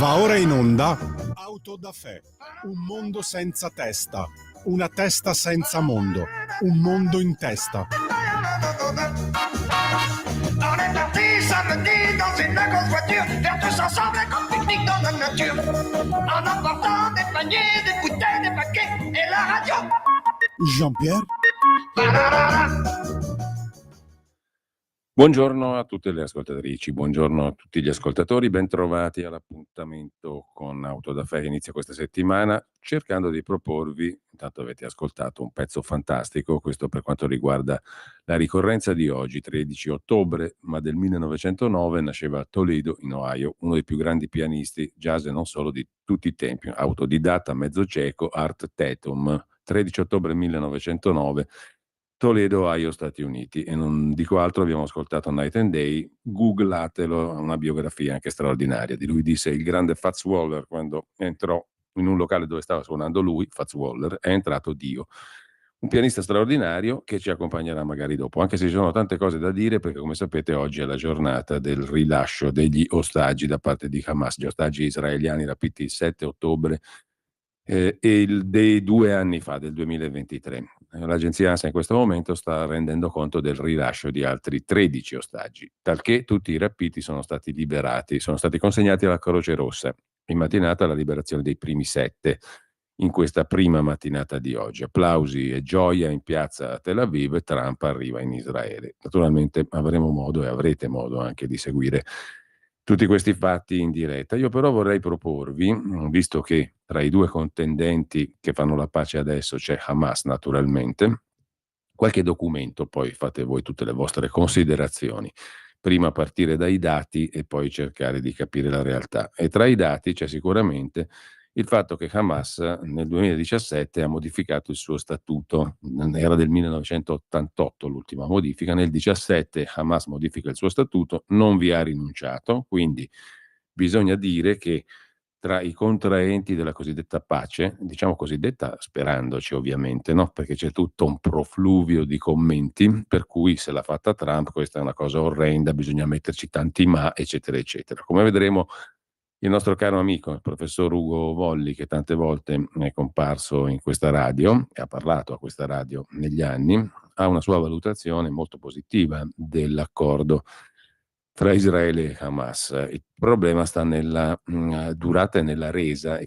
Va ora in onda Autodafé, un mondo senza testa, una testa senza mondo, un mondo in testa. On est parti samedi dans une grosse voiture, faire tous ensemble un grand pique-nique dans la nature. En emportant des paniers, des bouteilles, des paquets et la radio. Jean-Pierre? Buongiorno a tutte le ascoltatrici, buongiorno a tutti gli ascoltatori, bentrovati all'appuntamento con Autodafé che inizia questa settimana, cercando di proporvi, intanto avete ascoltato un pezzo fantastico, questo per quanto riguarda la ricorrenza di oggi, 13 ottobre, ma del 1909 nasceva a Toledo, in Ohio, uno dei più grandi pianisti jazz e non solo di tutti i tempi, autodidatta, mezzo cieco, Art Tatum, 13 ottobre 1909, Toledo, Ohio, Stati Uniti. E non dico altro, abbiamo ascoltato Night and Day, googlatelo, una biografia anche straordinaria. Di lui disse: il grande Fats Waller, quando entrò in un locale dove stava suonando lui, Fats Waller, è entrato Dio. Un pianista straordinario che ci accompagnerà magari dopo, anche se ci sono tante cose da dire, perché come sapete oggi è la giornata del rilascio degli ostaggi da parte di Hamas, gli ostaggi israeliani rapiti il 7 ottobre dei 2 anni fa, del 2023. L'agenzia ANSA in questo momento sta rendendo conto del rilascio di altri 13 ostaggi, talché tutti i rapiti sono stati liberati, sono stati consegnati alla Croce Rossa. In mattinata la liberazione dei primi 7 in questa prima mattinata di oggi. Applausi e gioia in piazza a Tel Aviv, Trump arriva in Israele. Naturalmente avremo modo e avrete modo anche di seguire tutti questi fatti in diretta. Io però vorrei proporvi, visto che tra i due contendenti che fanno la pace adesso c'è Hamas naturalmente, qualche documento, poi fate voi tutte le vostre considerazioni, prima partire dai dati e poi cercare di capire la realtà. E tra i dati c'è sicuramente il fatto che Hamas nel 2017 ha modificato il suo statuto, era del 1988 l'ultima modifica, nel 2017 Hamas modifica il suo statuto, non vi ha rinunciato, quindi bisogna dire che tra i contraenti della cosiddetta pace, diciamo cosiddetta sperandoci ovviamente, no? Perché c'è tutto un profluvio di commenti, per cui se l'ha fatta Trump questa è una cosa orrenda, bisogna metterci tanti ma, eccetera, eccetera. Come vedremo, il nostro caro amico, il professor Ugo Volli, che tante volte è comparso in questa radio e ha parlato a questa radio negli anni, ha una sua valutazione molto positiva dell'accordo tra Israele e Hamas. Il problema sta nella durata e nella resa,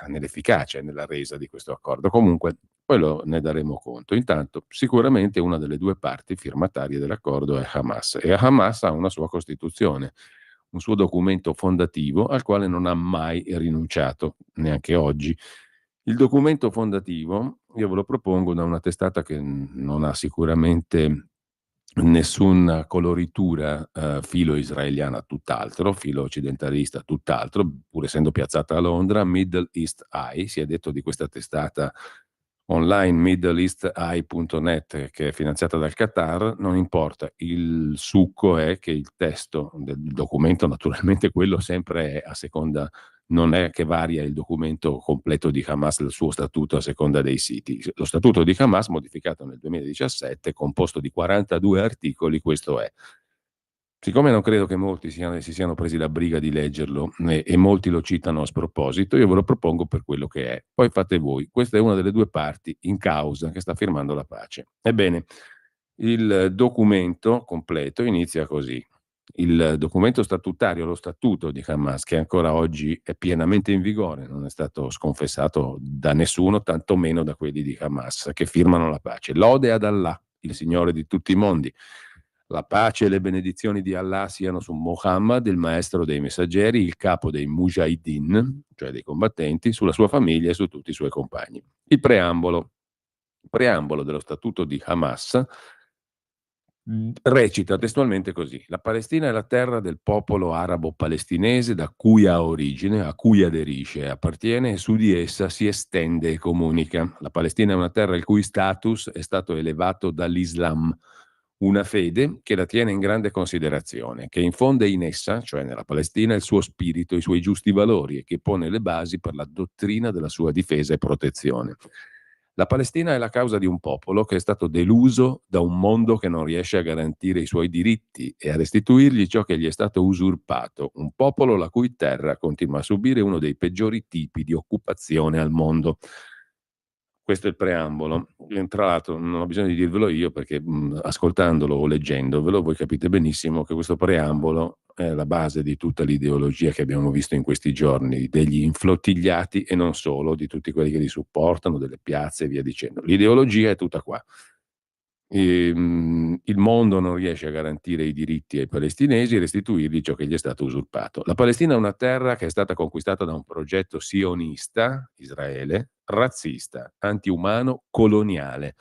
nell'efficacia e nella resa di questo accordo. Comunque, poi ne daremo conto. Intanto, sicuramente una delle due parti firmatarie dell'accordo è Hamas, e Hamas ha una sua Costituzione, un suo documento fondativo al quale non ha mai rinunciato, neanche oggi. Il documento fondativo io ve lo propongo da una testata che non ha sicuramente nessuna coloritura filo israeliana, tutt'altro, filo occidentalista, tutt'altro, pur essendo piazzata a Londra. Middle East Eye, si è detto di questa testata online, middleeasteye.net, che è finanziata dal Qatar. Non importa, il succo è che il testo del documento, naturalmente quello sempre è a seconda, non è che varia il documento completo di Hamas, il suo statuto a seconda dei siti. Lo statuto di Hamas, modificato nel 2017, composto di 42 articoli, questo è. Siccome non credo che molti si siano presi la briga di leggerlo e molti lo citano a sproposito, io ve lo propongo per quello che è. Poi fate voi. Questa è una delle due parti in causa che sta firmando la pace. Ebbene, il documento completo inizia così. Il documento statutario, lo statuto di Hamas, che ancora oggi è pienamente in vigore, non è stato sconfessato da nessuno, tantomeno da quelli di Hamas, che firmano la pace. Lode ad Allah, il Signore di tutti i mondi. La pace e le benedizioni di Allah siano su Muhammad, il maestro dei messaggeri, il capo dei Mujahideen, cioè dei combattenti, sulla sua famiglia e su tutti i suoi compagni. Il preambolo dello statuto di Hamas recita testualmente così: la Palestina è la terra del popolo arabo-palestinese da cui ha origine, a cui aderisce e appartiene, e su di essa si estende e comunica. La Palestina è una terra il cui status è stato elevato dall'Islam, una fede che la tiene in grande considerazione, che infonde in essa, cioè nella Palestina, il suo spirito, i suoi giusti valori, e che pone le basi per la dottrina della sua difesa e protezione. La Palestina è la causa di un popolo che è stato deluso da un mondo che non riesce a garantire i suoi diritti e a restituirgli ciò che gli è stato usurpato, un popolo la cui terra continua a subire uno dei peggiori tipi di occupazione al mondo. Questo è il preambolo. Tra l'altro non ho bisogno di dirvelo io perché ascoltandolo o leggendovelo voi capite benissimo che questo preambolo è la base di tutta l'ideologia che abbiamo visto in questi giorni, degli inflottigliati e non solo, di tutti quelli che li supportano, delle piazze e via dicendo. L'ideologia è tutta qua. Il mondo non riesce a garantire i diritti ai palestinesi e restituirgli ciò che gli è stato usurpato. La Palestina è una terra che è stata conquistata da un progetto sionista, Israele, razzista, antiumano, coloniale,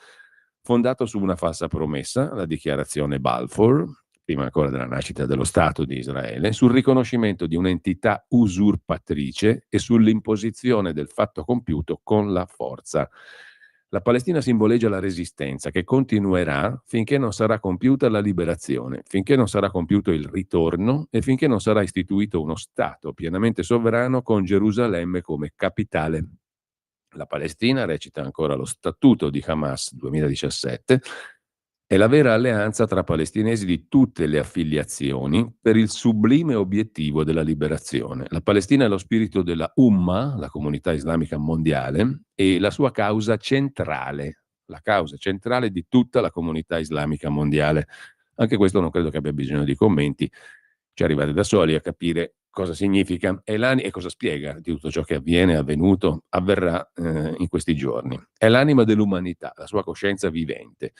fondato su una falsa promessa, la dichiarazione Balfour, prima ancora della nascita dello Stato di Israele, sul riconoscimento di un'entità usurpatrice e sull'imposizione del fatto compiuto con la forza. La Palestina simboleggia la resistenza che continuerà finché non sarà compiuta la liberazione, finché non sarà compiuto il ritorno e finché non sarà istituito uno Stato pienamente sovrano con Gerusalemme come capitale. La Palestina, recita ancora lo Statuto di Hamas 2017, è la vera alleanza tra palestinesi di tutte le affiliazioni per il sublime obiettivo della liberazione. La Palestina è lo spirito della Ummah, la comunità islamica mondiale, e la sua causa centrale, la causa centrale di tutta la comunità islamica mondiale. Anche questo non credo che abbia bisogno di commenti, ci arrivate da soli a capire cosa significa e cosa spiega di tutto ciò che avviene, è avvenuto, avverrà in questi giorni. È l'anima dell'umanità, la sua coscienza vivente.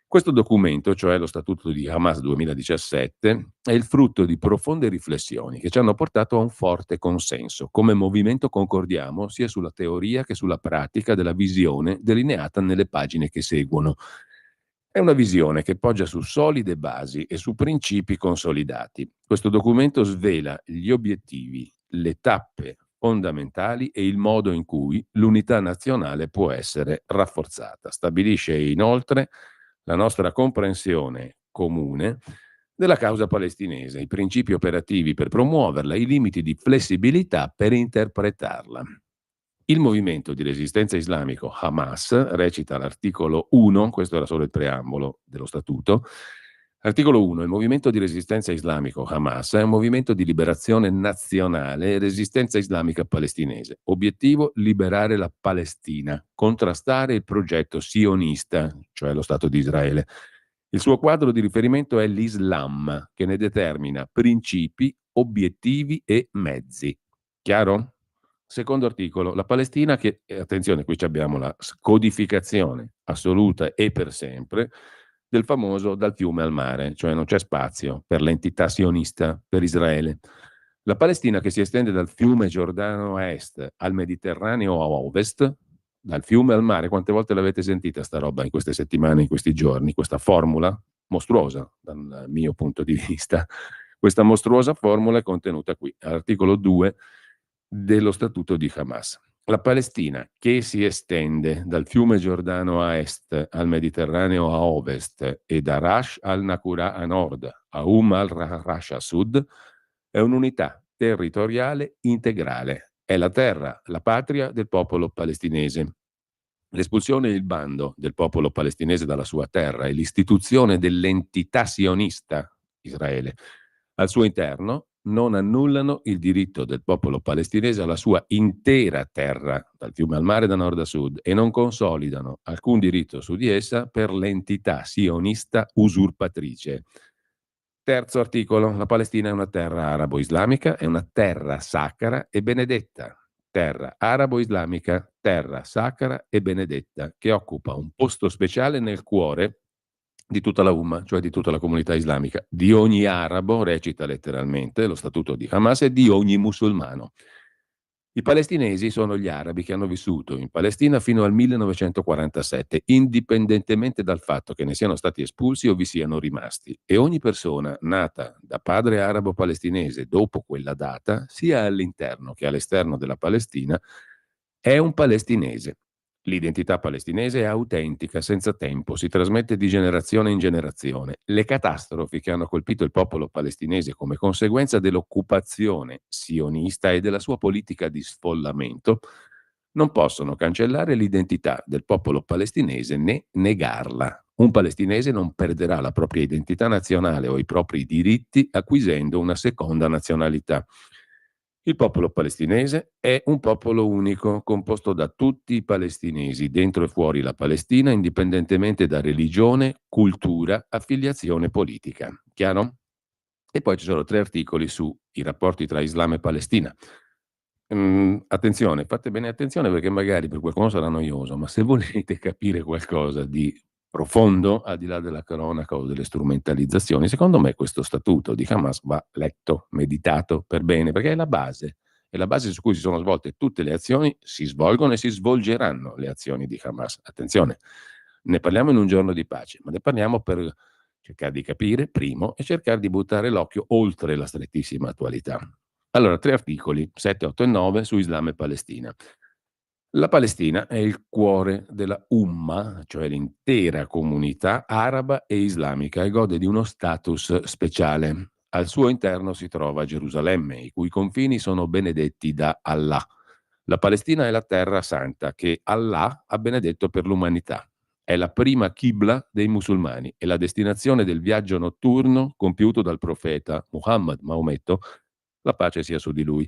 Questo documento, cioè lo Statuto di Hamas 2017, è il frutto di profonde riflessioni che ci hanno portato a un forte consenso. Come movimento concordiamo sia sulla teoria che sulla pratica della visione delineata nelle pagine che seguono. È una visione che poggia su solide basi e su principi consolidati. Questo documento svela gli obiettivi, le tappe fondamentali e il modo in cui l'unità nazionale può essere rafforzata. Stabilisce inoltre la nostra comprensione comune della causa palestinese, i principi operativi per promuoverla, i limiti di flessibilità per interpretarla. Il movimento di resistenza islamico Hamas, recita l'articolo 1, questo era solo il preambolo dello statuto, articolo 1, il movimento di resistenza islamico Hamas è un movimento di liberazione nazionale e resistenza islamica palestinese. Obiettivo: liberare la Palestina, contrastare il progetto sionista, cioè lo Stato di Israele. Il suo quadro di riferimento è l'Islam, che ne determina principi, obiettivi e mezzi. Chiaro? Secondo articolo, la Palestina che, attenzione, qui abbiamo la scodificazione assoluta e per sempre del famoso dal fiume al mare, cioè non c'è spazio per l'entità sionista, per Israele. La Palestina che si estende dal fiume Giordano a est al Mediterraneo a ovest, dal fiume al mare, quante volte l'avete sentita sta roba in queste settimane, in questi giorni, questa formula mostruosa dal mio punto di vista. Questa mostruosa formula è contenuta qui, all'articolo 2 dello Statuto di Hamas. La Palestina che si estende dal fiume Giordano a est al Mediterraneo a ovest e da Rash al-Nakura a nord a al-Rash a sud è un'unità territoriale integrale. È la terra, la patria del popolo palestinese. L'espulsione e il bando del popolo palestinese dalla sua terra e l'istituzione dell'entità sionista Israele al suo interno non annullano il diritto del popolo palestinese alla sua intera terra, dal fiume al mare da nord a sud, e non consolidano alcun diritto su di essa per l'entità sionista usurpatrice. Terzo articolo, la Palestina è una terra arabo-islamica, è una terra sacra e benedetta. Terra arabo-islamica, terra sacra e benedetta, che occupa un posto speciale nel cuore di tutta la Umma, cioè di tutta la comunità islamica, di ogni arabo, recita letteralmente lo statuto di Hamas, e di ogni musulmano. I palestinesi sono gli arabi che hanno vissuto in Palestina fino al 1947, indipendentemente dal fatto che ne siano stati espulsi o vi siano rimasti. E ogni persona nata da padre arabo palestinese dopo quella data, sia all'interno che all'esterno della Palestina, è un palestinese. L'identità palestinese è autentica, senza tempo, si trasmette di generazione in generazione. Le catastrofi che hanno colpito il popolo palestinese come conseguenza dell'occupazione sionista e della sua politica di sfollamento non possono cancellare l'identità del popolo palestinese né negarla. Un palestinese non perderà la propria identità nazionale o i propri diritti acquisendo una seconda nazionalità. Il popolo palestinese è un popolo unico, composto da tutti i palestinesi, dentro e fuori la Palestina, indipendentemente da religione, cultura, affiliazione politica. Chiaro? E poi ci sono 3 articoli sui rapporti tra Islam e Palestina. Attenzione, fate bene attenzione perché magari per qualcuno sarà noioso, ma se volete capire qualcosa di profondo, al di là della cronaca o delle strumentalizzazioni, secondo me questo statuto di Hamas va letto, meditato per bene, perché è la base su cui si sono svolte tutte le azioni, si svolgono e si svolgeranno le azioni di Hamas. Attenzione, ne parliamo in un giorno di pace, ma ne parliamo per cercare di capire, primo, e cercare di buttare l'occhio oltre la strettissima attualità. Allora, 3 articoli, 7, 8 e 9, su Islam e Palestina. La Palestina è il cuore della Umma, cioè l'intera comunità araba e islamica, e gode di uno status speciale. Al suo interno si trova Gerusalemme, i cui confini sono benedetti da Allah. La Palestina è la terra santa che Allah ha benedetto per l'umanità. È la prima Qibla dei musulmani e la destinazione del viaggio notturno compiuto dal profeta Muhammad Maometto, la pace sia su di lui.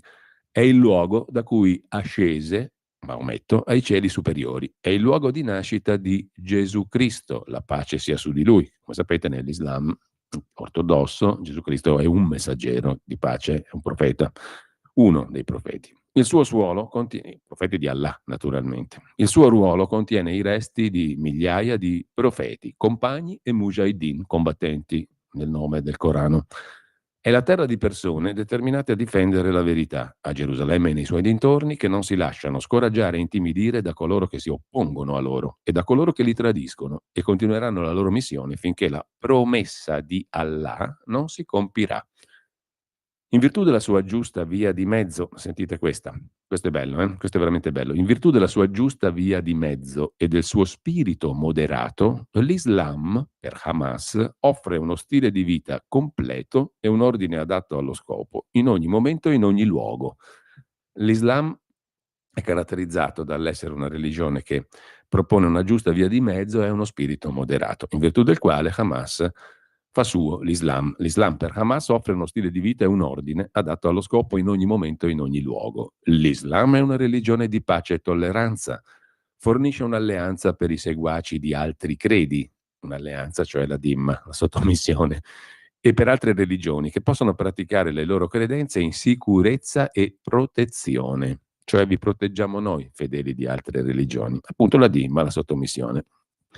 È il luogo da cui ascese Maometto ai cieli superiori. È il luogo di nascita di Gesù Cristo, la pace sia su di lui. Come sapete, nell'Islam ortodosso Gesù Cristo è un messaggero di pace, è un profeta, uno dei profeti. Il suo suolo contiene, i profeti di Allah naturalmente, il suo ruolo contiene i resti di migliaia di profeti, compagni e mujahideen, combattenti nel nome del Corano. È la terra di persone determinate a difendere la verità, a Gerusalemme e nei suoi dintorni, che non si lasciano scoraggiare e intimidire da coloro che si oppongono a loro e da coloro che li tradiscono, e continueranno la loro missione finché la promessa di Allah non si compirà. In virtù della sua giusta via di mezzo, sentite questa, questo è bello, questo è veramente bello. In virtù della sua giusta via di mezzo e del suo spirito moderato, l'Islam, per Hamas, offre uno stile di vita completo e un ordine adatto allo scopo, in ogni momento e in ogni luogo. L'Islam è caratterizzato dall'essere una religione che propone una giusta via di mezzo e uno spirito moderato, in virtù del quale Hamas fa suo l'Islam. L'Islam per Hamas offre uno stile di vita e un ordine adatto allo scopo in ogni momento e in ogni luogo. L'Islam è una religione di pace e tolleranza. Fornisce un'alleanza per i seguaci di altri credi, un'alleanza cioè la Dhimma, la sottomissione, e per altre religioni che possono praticare le loro credenze in sicurezza e protezione. Cioè vi proteggiamo noi, fedeli di altre religioni. Appunto la Dhimma, la sottomissione.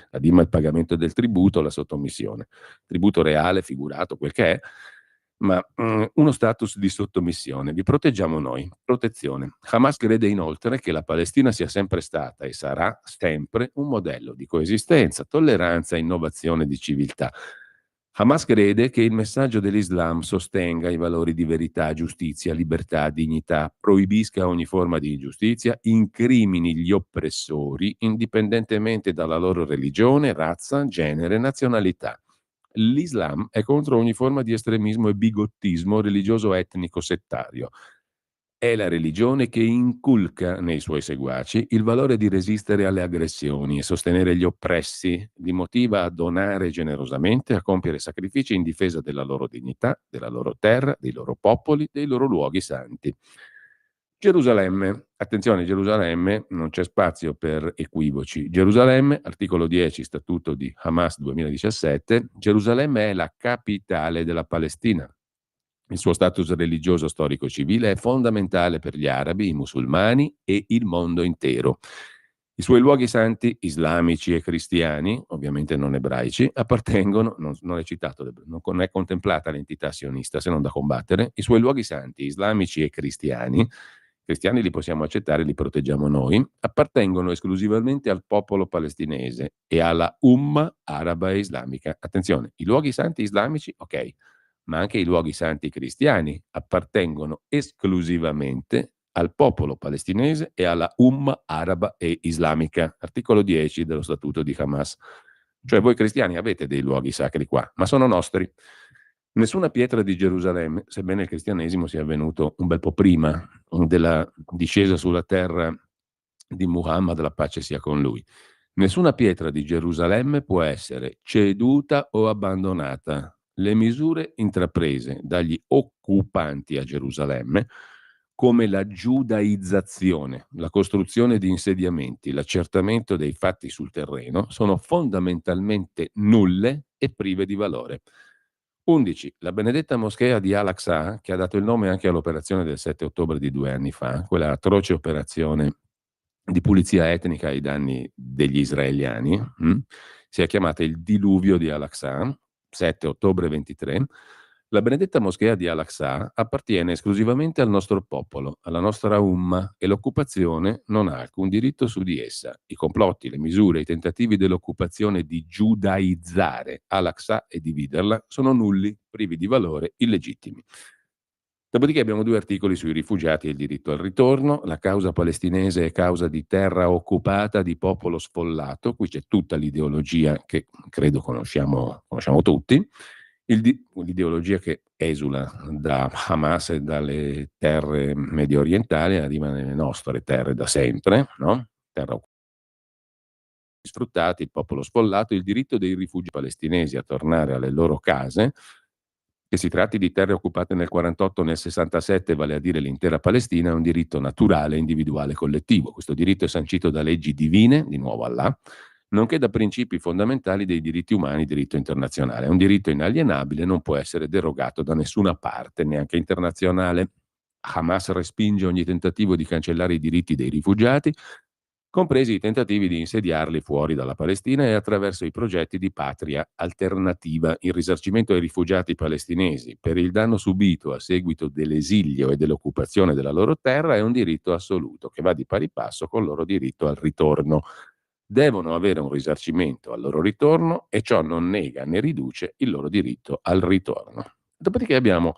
La Dhimma è il pagamento del tributo, la sottomissione. Tributo reale, figurato, quel che è, ma uno status di sottomissione. Vi proteggiamo noi, protezione. Hamas crede inoltre che la Palestina sia sempre stata e sarà sempre un modello di coesistenza, tolleranza e innovazione di civiltà. Hamas crede che il messaggio dell'Islam sostenga i valori di verità, giustizia, libertà, dignità, proibisca ogni forma di ingiustizia, incrimini gli oppressori indipendentemente dalla loro religione, razza, genere, nazionalità. L'Islam è contro ogni forma di estremismo e bigottismo religioso, etnico, settario. È la religione che inculca nei suoi seguaci il valore di resistere alle aggressioni e sostenere gli oppressi, li motiva a donare generosamente, a compiere sacrifici in difesa della loro dignità, della loro terra, dei loro popoli, dei loro luoghi santi. Gerusalemme, attenzione, Gerusalemme, non c'è spazio per equivoci. Gerusalemme, articolo 10, statuto di Hamas 2017, Gerusalemme è la capitale della Palestina. Il suo status religioso, storico e civile è fondamentale per gli arabi, i musulmani e il mondo intero. I suoi luoghi santi islamici e cristiani, ovviamente non ebraici, appartengono, non è citato, non è contemplata l'entità sionista se non da combattere, i suoi luoghi santi islamici e cristiani li possiamo accettare, li proteggiamo noi, appartengono esclusivamente al popolo palestinese e alla Umma araba e islamica. Attenzione, i luoghi santi islamici, ok, ma anche i luoghi santi cristiani appartengono esclusivamente al popolo palestinese e alla Umma araba e islamica, articolo 10 dello statuto di Hamas. Cioè voi cristiani avete dei luoghi sacri qua, ma sono nostri. Nessuna pietra di Gerusalemme, sebbene il cristianesimo sia avvenuto un bel po' prima della discesa sulla terra di Muhammad, la pace sia con lui. Nessuna pietra di Gerusalemme può essere ceduta o abbandonata. Le misure intraprese dagli occupanti a Gerusalemme, come la giudaizzazione, la costruzione di insediamenti, l'accertamento dei fatti sul terreno, sono fondamentalmente nulle e prive di valore. 11. La benedetta moschea di Al-Aqsa, che ha dato il nome anche all'operazione del 7 ottobre di 2 anni fa, quella atroce operazione di pulizia etnica ai danni degli israeliani, si è chiamata il diluvio di Al-Aqsa, 7 ottobre 23. La benedetta moschea di Al-Aqsa appartiene esclusivamente al nostro popolo, alla nostra Umma, e l'occupazione non ha alcun diritto su di essa. I complotti, le misure, i tentativi dell'occupazione di giudaizzare Al-Aqsa e dividerla sono nulli, privi di valore, illegittimi. Dopodiché abbiamo 2 articoli sui rifugiati e il diritto al ritorno. La causa palestinese è causa di terra occupata, di popolo sfollato. Qui c'è tutta l'ideologia che credo conosciamo tutti. L'ideologia che esula da Hamas e dalle terre medio orientali, arriva nelle nostre terre da sempre, no? Terra sfruttati, il popolo sfollato, il diritto dei rifugiati palestinesi a tornare alle loro case, che si tratti di terre occupate nel 48 o nel 67, vale a dire l'intera Palestina, è un diritto naturale, individuale, collettivo. Questo diritto è sancito da leggi divine, di nuovo Allah, nonché da principi fondamentali dei diritti umani, diritto internazionale. È un diritto inalienabile, non può essere derogato da nessuna parte, neanche internazionale. Hamas respinge ogni tentativo di cancellare i diritti dei rifugiati, compresi i tentativi di insediarli fuori dalla Palestina e attraverso i progetti di patria alternativa. Il risarcimento ai rifugiati palestinesi per il danno subito a seguito dell'esilio e dell'occupazione della loro terra è un diritto assoluto che va di pari passo con il loro diritto al ritorno. Devono avere un risarcimento al loro ritorno e ciò non nega né riduce il loro diritto al ritorno. Dopodiché abbiamo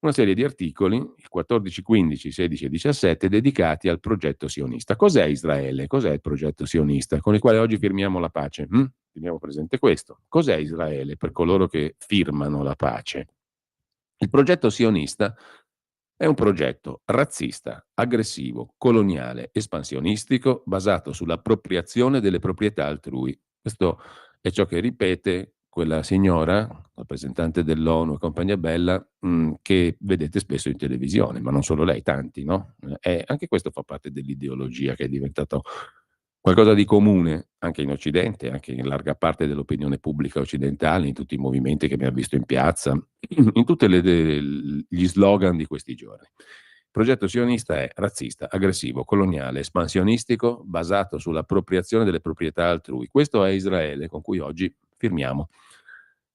una serie di articoli, il 14, 15, 16 e 17, dedicati al progetto sionista. Cos'è Israele? Cos'è il progetto sionista con il quale oggi firmiamo la pace? Teniamo presente questo. Cos'è Israele per coloro che firmano la pace? Il progetto sionista è un progetto razzista, aggressivo, coloniale, espansionistico, basato sull'appropriazione delle proprietà altrui. Questo è ciò che ripete quella signora, rappresentante dell'ONU e compagnia bella, che vedete spesso in televisione, ma non solo lei, tanti, no? Anche questo fa parte dell'ideologia che è diventato qualcosa di comune anche in Occidente, anche in larga parte dell'opinione pubblica occidentale, in tutti i movimenti che abbiamo visto in piazza, in tutti gli slogan di questi giorni. Il progetto sionista è razzista, aggressivo, coloniale, espansionistico, basato sull'appropriazione delle proprietà altrui. Questo è Israele con cui oggi firmiamo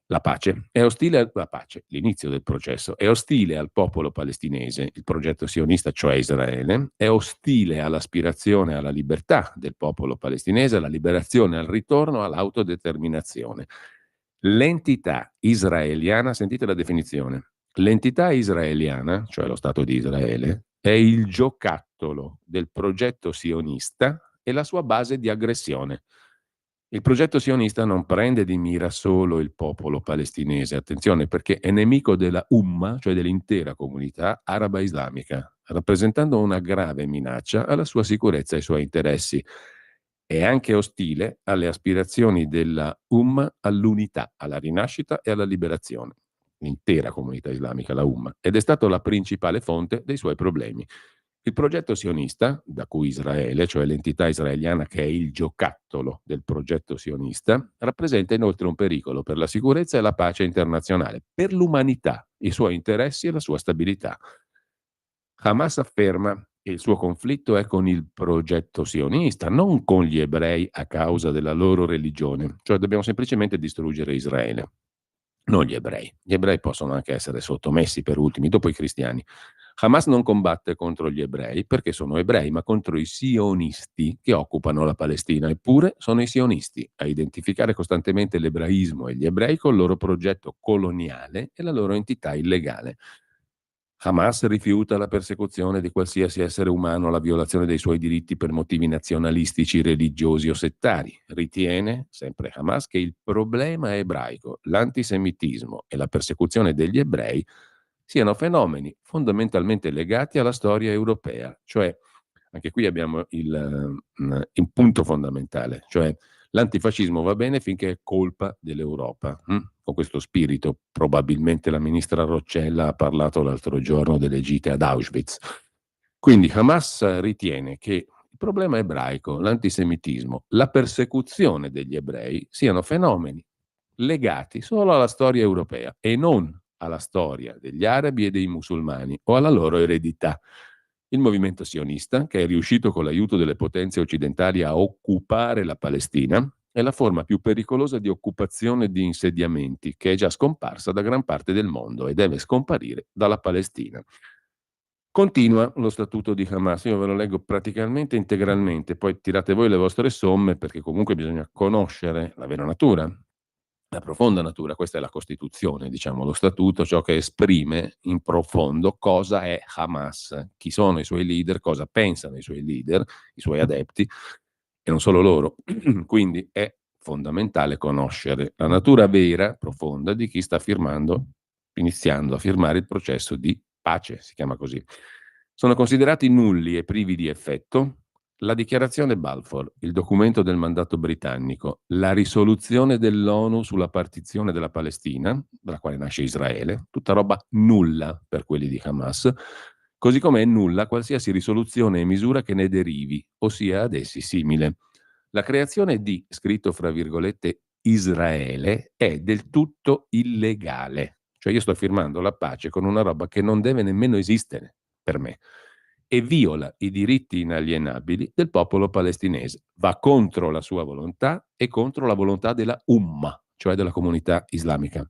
la pace. È ostile alla pace, l'inizio del processo, è ostile al popolo palestinese, il progetto sionista, cioè Israele, è ostile all'aspirazione alla libertà del popolo palestinese, alla liberazione, al ritorno all'autodeterminazione. L'entità israeliana, sentite la definizione, l'entità israeliana, cioè lo Stato di Israele, è il giocattolo del progetto sionista e la sua base di aggressione. Il progetto sionista non prende di mira solo il popolo palestinese, attenzione, perché è nemico della Umma, cioè dell'intera comunità araba islamica, rappresentando una grave minaccia alla sua sicurezza e ai suoi interessi. È anche ostile alle aspirazioni della Umma all'unità, alla rinascita e alla liberazione. L'intera comunità islamica, la Umma, ed è stato la principale fonte dei suoi problemi. Il progetto sionista, da cui Israele, cioè l'entità israeliana che è il giocattolo del progetto sionista, rappresenta inoltre un pericolo per la sicurezza e la pace internazionale, per l'umanità, i suoi interessi e la sua stabilità. Hamas afferma che il suo conflitto è con il progetto sionista, non con gli ebrei a causa della loro religione, cioè dobbiamo semplicemente distruggere Israele, non gli ebrei. Gli ebrei possono anche essere sottomessi per ultimi, dopo i cristiani. Hamas non combatte contro gli ebrei perché sono ebrei, ma contro i sionisti che occupano la Palestina. Eppure sono i sionisti a identificare costantemente l'ebraismo e gli ebrei col loro progetto coloniale e la loro entità illegale. Hamas rifiuta la persecuzione di qualsiasi essere umano, la violazione dei suoi diritti per motivi nazionalistici, religiosi o settari. Ritiene, sempre Hamas, che il problema ebraico, l'antisemitismo e la persecuzione degli ebrei siano fenomeni fondamentalmente legati alla storia europea, cioè Anche qui abbiamo il punto fondamentale, cioè l'antifascismo va bene finché è colpa dell'Europa. Con questo spirito probabilmente la ministra Roccella ha parlato l'altro giorno delle gite ad Auschwitz. Quindi Hamas ritiene che il problema ebraico, l'antisemitismo, la persecuzione degli ebrei siano fenomeni legati solo alla storia europea e non alla storia degli arabi e dei musulmani o alla loro eredità. Il movimento sionista, che è riuscito con l'aiuto delle potenze occidentali a occupare la Palestina, è la forma più pericolosa di occupazione di insediamenti che è già scomparsa da gran parte del mondo e deve scomparire dalla Palestina. Continua lo statuto di Hamas, io ve lo leggo praticamente integralmente, poi tirate voi le vostre somme perché comunque bisogna conoscere la vera natura, la profonda natura, questa è la Costituzione, diciamo, lo statuto, ciò che esprime in profondo cosa è Hamas, chi sono i suoi leader, cosa pensano i suoi leader, i suoi adepti, e non solo loro. Quindi è fondamentale conoscere la natura vera, profonda, di chi sta iniziando a firmare il processo di pace, si chiama così. Sono considerati nulli e privi di effetto la dichiarazione Balfour, il documento del mandato britannico, la risoluzione dell'ONU sulla partizione della Palestina, dalla quale nasce Israele, tutta roba nulla per quelli di Hamas, così come è nulla qualsiasi risoluzione e misura che ne derivi, o sia ad essi simile. La creazione di, scritto fra virgolette, Israele è del tutto illegale. Cioè io sto firmando la pace con una roba che non deve nemmeno esistere per me e viola i diritti inalienabili del popolo palestinese. Va contro la sua volontà e contro la volontà della Ummah, cioè della comunità islamica.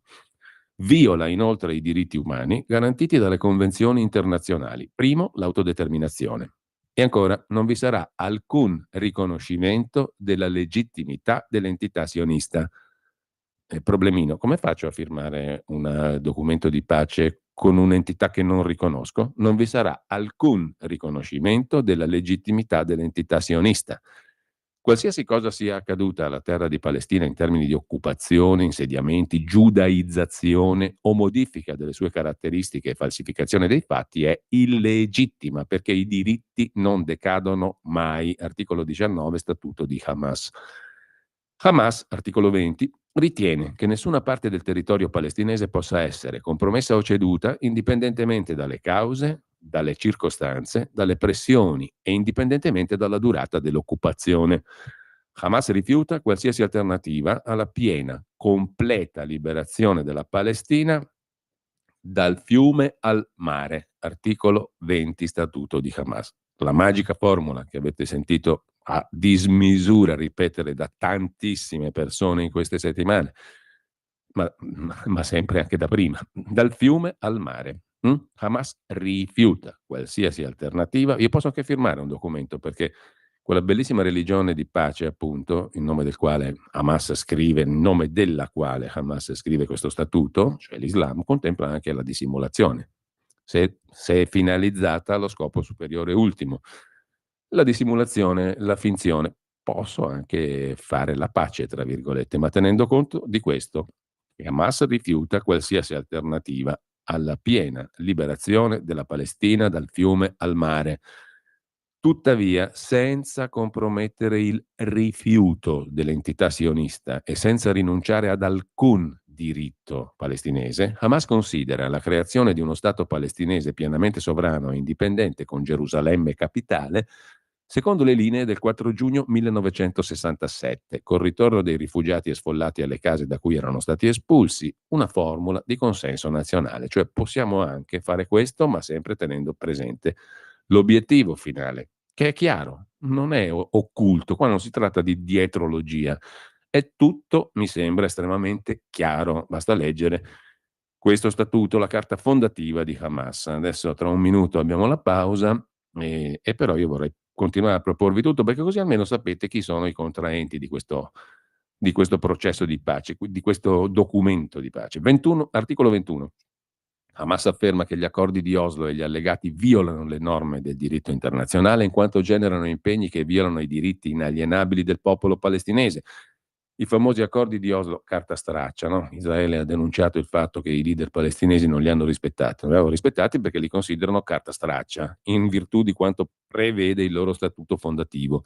Viola inoltre i diritti umani garantiti dalle convenzioni internazionali. Primo, l'autodeterminazione. E ancora, non vi sarà alcun riconoscimento della legittimità dell'entità sionista. Problemino, come faccio a firmare un documento di pace con un'entità che non riconosco? Non vi sarà alcun riconoscimento della legittimità dell'entità sionista. Qualsiasi cosa sia accaduta alla terra di Palestina in termini di occupazione, insediamenti, giudaizzazione o modifica delle sue caratteristiche e falsificazione dei fatti è illegittima perché i diritti non decadono mai. Articolo 19, Statuto di Hamas. Hamas, articolo 20, ritiene che nessuna parte del territorio palestinese possa essere compromessa o ceduta indipendentemente dalle cause, dalle circostanze, dalle pressioni e indipendentemente dalla durata dell'occupazione. Hamas rifiuta qualsiasi alternativa alla piena, completa liberazione della Palestina dal fiume al mare. Articolo 20, Statuto di Hamas. La magica formula che avete sentito a dismisura ripetere da tantissime persone in queste settimane, ma sempre anche da prima, dal fiume al mare. Hamas rifiuta qualsiasi alternativa. Io posso anche firmare un documento perché quella bellissima religione di pace, appunto, in nome del quale Hamas scrive, in nome della quale Hamas scrive questo statuto, cioè l'Islam, contempla anche la dissimulazione, se è finalizzata allo scopo superiore ultimo. La dissimulazione, la finzione. Posso anche fare la pace, tra virgolette, ma tenendo conto di questo, che Hamas rifiuta qualsiasi alternativa alla piena liberazione della Palestina dal fiume al mare. Tuttavia, senza compromettere il rifiuto dell'entità sionista e senza rinunciare ad alcun diritto palestinese, Hamas considera la creazione di uno Stato palestinese pienamente sovrano e indipendente con Gerusalemme capitale secondo le linee del 4 giugno 1967, col ritorno dei rifugiati e sfollati alle case da cui erano stati espulsi, una formula di consenso nazionale. Cioè possiamo anche fare questo, ma sempre tenendo presente l'obiettivo finale, che è chiaro, non è occulto, qua non si tratta di dietrologia, è tutto, mi sembra, estremamente chiaro, basta leggere questo statuto, la carta fondativa di Hamas. Adesso tra un minuto abbiamo la pausa e però io vorrei continuare a proporvi tutto perché così almeno sapete chi sono i contraenti di questo processo di pace, di questo documento di pace. Articolo 21. Hamas afferma che gli accordi di Oslo e gli allegati violano le norme del diritto internazionale in quanto generano impegni che violano i diritti inalienabili del popolo palestinese. I famosi accordi di Oslo, carta straccia, no? Israele ha denunciato il fatto che i leader palestinesi non li hanno rispettati. Non li hanno rispettati perché li considerano carta straccia, in virtù di quanto prevede il loro statuto fondativo.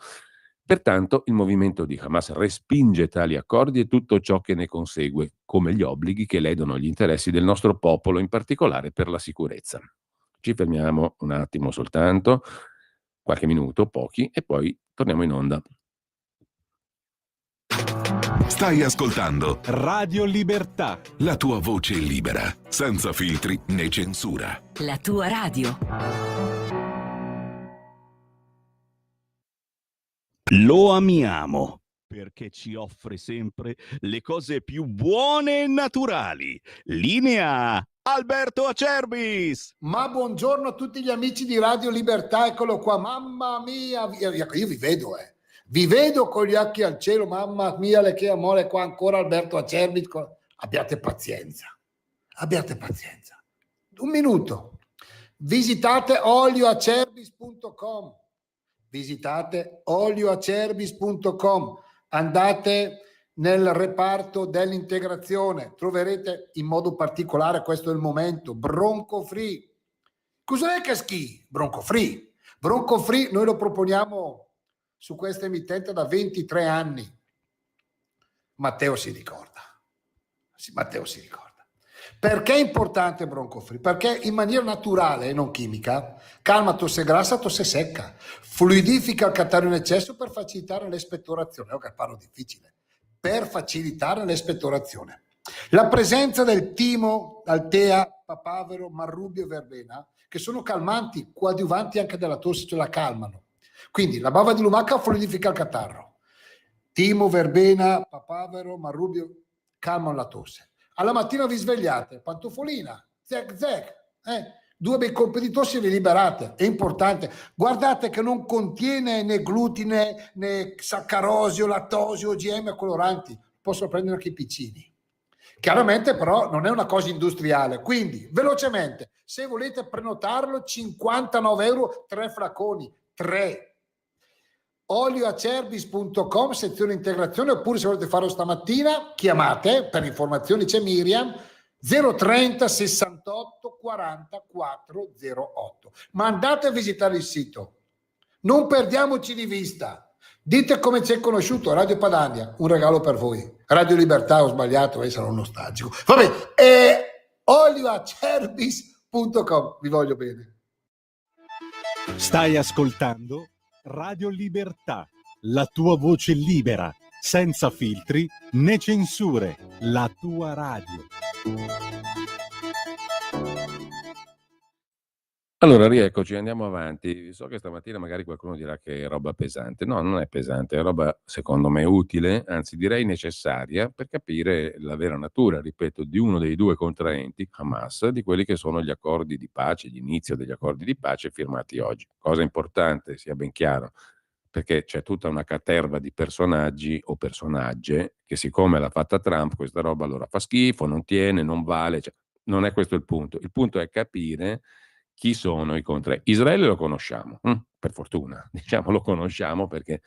Pertanto il movimento di Hamas respinge tali accordi e tutto ciò che ne consegue, come gli obblighi che ledono gli interessi del nostro popolo, in particolare per la sicurezza. Ci fermiamo un attimo soltanto, qualche minuto, pochi, e poi torniamo in onda. Stai ascoltando Radio Libertà. la tua voce libera, senza filtri né censura. La tua radio. Lo amiamo perché ci offre sempre le cose più buone e naturali. Linea Alberto Acerbis. Ma buongiorno a tutti gli amici di Radio Libertà, eccolo qua, mamma mia, io vi vedo, vi vedo con gli occhi al cielo, mamma mia, le che amore qua ancora Alberto Acerbis, abbiate pazienza, un minuto, visitate olioacerbis.com, andate nel reparto dell'integrazione, troverete in modo particolare, questo è il momento, Bronco Free. Cos'è che schi? Bronco Free noi lo proponiamo su questa emittente da 23 anni. Matteo si ricorda. Perché è importante Bronco Free? Perché in maniera naturale e non chimica calma tosse grassa, tosse secca, fluidifica il catarro in eccesso per facilitare l'espettorazione. Che parlo difficile. Per facilitare l'espettorazione. La presenza del timo, altea, papavero, marrubio e verbena, che sono calmanti, coadiuvanti anche della tosse, cioè la calmano. Quindi la bava di lumaca fluidifica il catarro. Timo, verbena, papavero, marrubio calmano la tosse. Alla mattina vi svegliate, pantofolina, zec, 2 bei colpi di tosse e vi liberate, è importante. Guardate che non contiene né glutine, né saccarosio, lattosio, OGM coloranti, possono prendere anche i piccini. Chiaramente però non è una cosa industriale, quindi velocemente, se volete prenotarlo, 59 euro, 3 flaconi, 3. olioacerbis.com, sezione integrazione, oppure se volete farlo stamattina chiamate, per informazioni c'è Miriam, 030 68 40 408. Ma andate a visitare il sito, non perdiamoci di vista. Dite come ci è conosciuto Radio Padania, un regalo per voi. Radio Libertà, ho sbagliato, sarò nostalgico. Vabbè, olioacerbis.com, vi voglio bene. Stai ascoltando Radio Libertà, la tua voce libera, senza filtri né censure, la tua radio. Allora, rieccoci, andiamo avanti. So che stamattina magari qualcuno dirà che è roba pesante. No, non è pesante, è roba secondo me utile, anzi direi necessaria per capire la vera natura, ripeto, di uno dei due contraenti, Hamas, di quelli che sono gli accordi di pace, l'inizio degli accordi di pace firmati oggi. Cosa importante, sia ben chiaro, perché c'è tutta una caterva di personaggi o personagge che, siccome l'ha fatta Trump, questa roba allora fa schifo, non tiene, non vale, cioè, non è questo il punto. Il punto è capire chi sono i contraenti. Israele lo conosciamo, per fortuna, diciamo lo conosciamo perché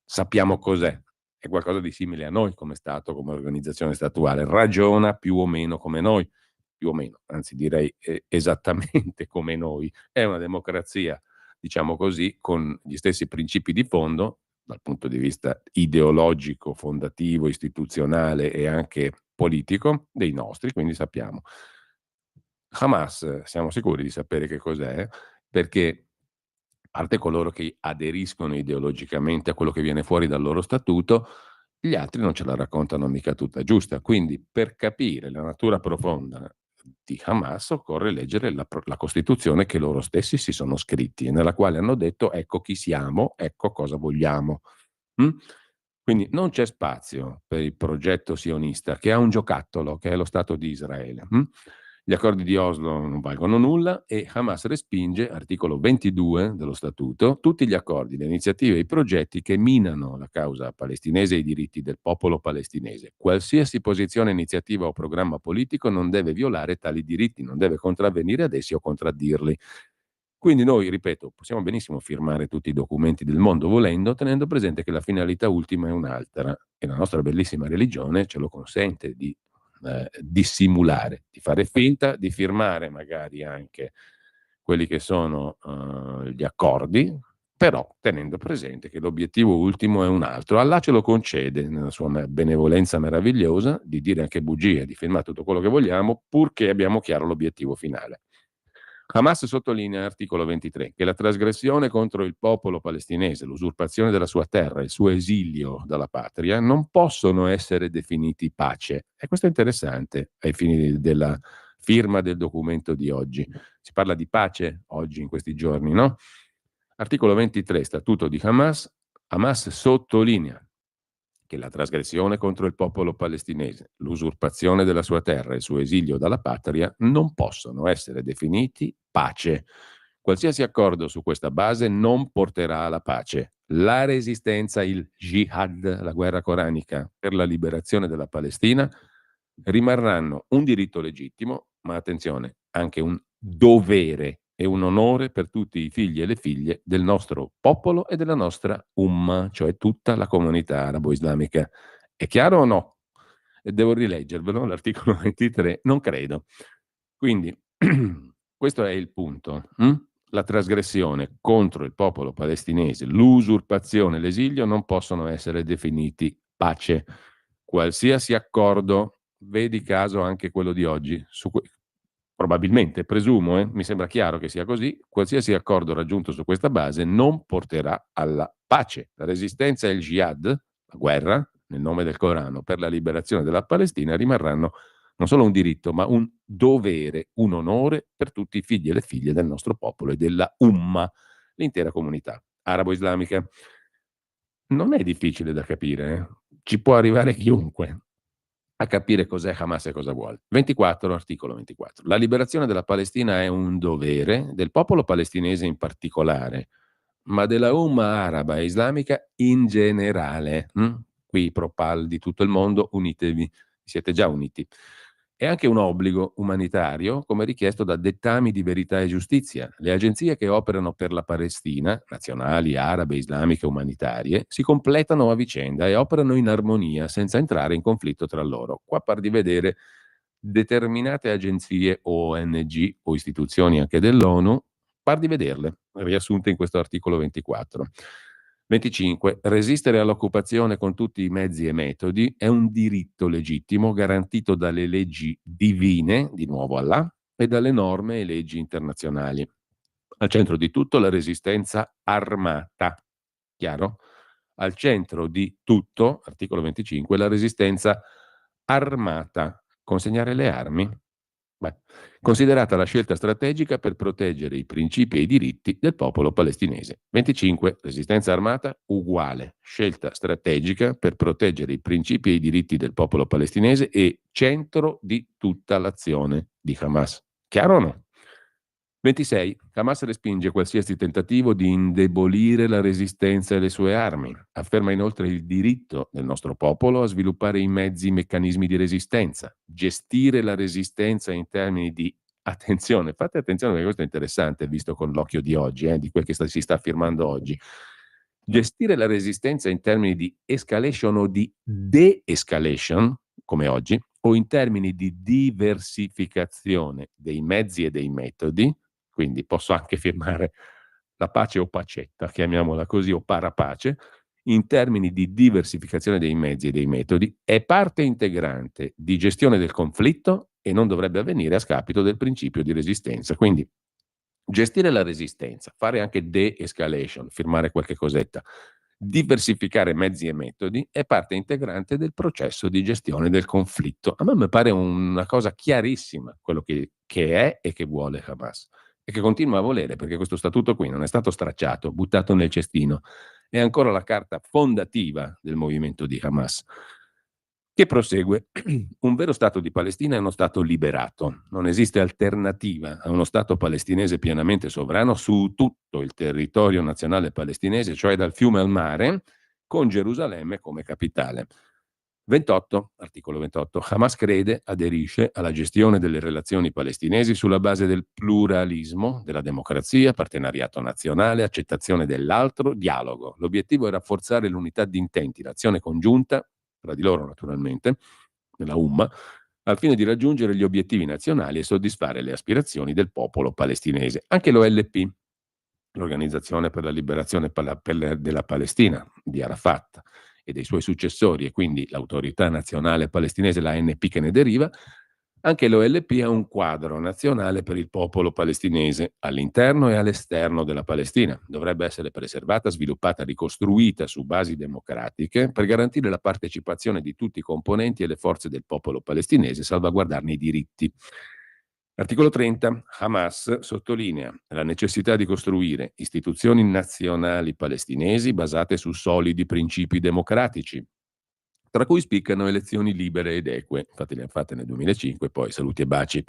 sappiamo cos'è. È qualcosa di simile a noi come Stato, come organizzazione statuale, ragiona più o meno come noi, più o meno, anzi direi esattamente come noi. È una democrazia, diciamo così, con gli stessi principi di fondo, dal punto di vista ideologico, fondativo, istituzionale e anche politico, dei nostri, quindi sappiamo. Hamas, siamo sicuri di sapere che cos'è, perché a parte coloro che aderiscono ideologicamente a quello che viene fuori dal loro statuto, gli altri non ce la raccontano mica tutta giusta. Quindi per capire la natura profonda di Hamas occorre leggere la Costituzione che loro stessi si sono scritti e nella quale hanno detto ecco chi siamo, ecco cosa vogliamo. Quindi non c'è spazio per il progetto sionista che ha un giocattolo, che è lo Stato di Israele. Gli accordi di Oslo non valgono nulla e Hamas respinge, articolo 22 dello statuto, tutti gli accordi, le iniziative e i progetti che minano la causa palestinese e i diritti del popolo palestinese. Qualsiasi posizione, iniziativa o programma politico non deve violare tali diritti, non deve contravvenire ad essi o contraddirli. Quindi noi, ripeto, possiamo benissimo firmare tutti i documenti del mondo volendo, tenendo presente che la finalità ultima è un'altra e la nostra bellissima religione ce lo consente di dissimulare, di fare finta, di firmare magari anche quelli che sono gli accordi, però tenendo presente che l'obiettivo ultimo è un altro. Allah ce lo concede nella sua benevolenza meravigliosa di dire anche bugie, di firmare tutto quello che vogliamo, purché abbiamo chiaro l'obiettivo finale. Hamas sottolinea, articolo 23, che la trasgressione contro il popolo palestinese, l'usurpazione della sua terra, il suo esilio dalla patria, non possono essere definiti pace. E questo è interessante ai fini della firma del documento di oggi. Si parla di pace oggi, in questi giorni, no? Articolo 23, Statuto di Hamas. Hamas sottolinea che la trasgressione contro il popolo palestinese, l'usurpazione della sua terra e il suo esilio dalla patria non possono essere definiti pace. Qualsiasi accordo su questa base non porterà alla pace. La resistenza, il jihad, la guerra coranica per la liberazione della Palestina, rimarranno un diritto legittimo, ma attenzione, anche un dovere e un onore per tutti i figli e le figlie del nostro popolo e della nostra umma, cioè tutta la comunità arabo-islamica. È chiaro o no? E devo rileggervelo, l'articolo 23, non credo. Quindi, questo è il punto. La trasgressione contro il popolo palestinese, l'usurpazione e l'esilio non possono essere definiti pace. Qualsiasi accordo, vedi caso anche quello di oggi, probabilmente, presumo, mi sembra chiaro che sia così, qualsiasi accordo raggiunto su questa base non porterà alla pace. La resistenza e il jihad, la guerra, nel nome del Corano, per la liberazione della Palestina rimarranno non solo un diritto, ma un dovere, un onore per tutti i figli e le figlie del nostro popolo e della Umma, l'intera comunità arabo-islamica. Non è difficile da capire, ci può arrivare chiunque a capire cos'è Hamas e cosa vuole. 24, articolo 24. La liberazione della Palestina è un dovere del popolo palestinese in particolare, ma della Umma araba e islamica in generale. Qui i propal di tutto il mondo, unitevi, siete già uniti. È anche un obbligo umanitario, come richiesto da dettami di verità e giustizia. Le agenzie che operano per la Palestina, nazionali, arabe, islamiche, umanitarie, si completano a vicenda e operano in armonia, senza entrare in conflitto tra loro. Qua par di vedere determinate agenzie o ONG o istituzioni anche dell'ONU, par di vederle, riassunte in questo articolo 24. 25. Resistere all'occupazione con tutti i mezzi e metodi è un diritto legittimo garantito dalle leggi divine, di nuovo Allah, e dalle norme e leggi internazionali. Al centro di tutto la resistenza armata. Chiaro? Al centro di tutto, articolo 25, la resistenza armata. Consegnare le armi? Considerata la scelta strategica per proteggere i principi e i diritti del popolo palestinese. 25. Resistenza armata uguale. Scelta strategica per proteggere i principi e i diritti del popolo palestinese e centro di tutta l'azione di Hamas. Chiaro o no? 26. Hamas respinge qualsiasi tentativo di indebolire la resistenza e le sue armi. Afferma inoltre il diritto del nostro popolo a sviluppare i mezzi e i meccanismi di resistenza, gestire la resistenza in termini di attenzione, fate attenzione perché questo è interessante visto con l'occhio di oggi, di quel che si sta affermando oggi. Gestire la resistenza in termini di escalation o di de-escalation, come oggi, o in termini di diversificazione dei mezzi e dei metodi. Quindi posso anche firmare la pace o pacetta, chiamiamola così, o parapace, in termini di diversificazione dei mezzi e dei metodi, è parte integrante di gestione del conflitto e non dovrebbe avvenire a scapito del principio di resistenza. Quindi gestire la resistenza, fare anche de-escalation, firmare qualche cosetta, diversificare mezzi e metodi è parte integrante del processo di gestione del conflitto. A me mi pare una cosa chiarissima quello che è e che vuole Hamas e che continua a volere, perché questo statuto qui non è stato stracciato, buttato nel cestino, è ancora la carta fondativa del movimento di Hamas, che prosegue. Un vero Stato di Palestina è uno Stato liberato, non esiste alternativa a uno Stato palestinese pienamente sovrano su tutto il territorio nazionale palestinese, cioè dal fiume al mare, con Gerusalemme come capitale. 28, articolo 28. Hamas crede, aderisce alla gestione delle relazioni palestinesi sulla base del pluralismo, della democrazia, partenariato nazionale, accettazione dell'altro, dialogo. L'obiettivo è rafforzare l'unità di intenti, l'azione congiunta, tra di loro naturalmente, nella Umma, al fine di raggiungere gli obiettivi nazionali e soddisfare le aspirazioni del popolo palestinese. Anche l'OLP, l'Organizzazione per la Liberazione della Palestina, di Arafat, e dei suoi successori, e quindi l'Autorità Nazionale Palestinese, la ANP che ne deriva, anche l'OLP ha un quadro nazionale per il popolo palestinese all'interno e all'esterno della Palestina. Dovrebbe essere preservata, sviluppata, ricostruita su basi democratiche per garantire la partecipazione di tutti i componenti e le forze del popolo palestinese e salvaguardarne i diritti. Articolo 30. Hamas sottolinea la necessità di costruire istituzioni nazionali palestinesi basate su solidi principi democratici, tra cui spiccano elezioni libere ed eque. Infatti le hanno fatte nel 2005, poi saluti e baci.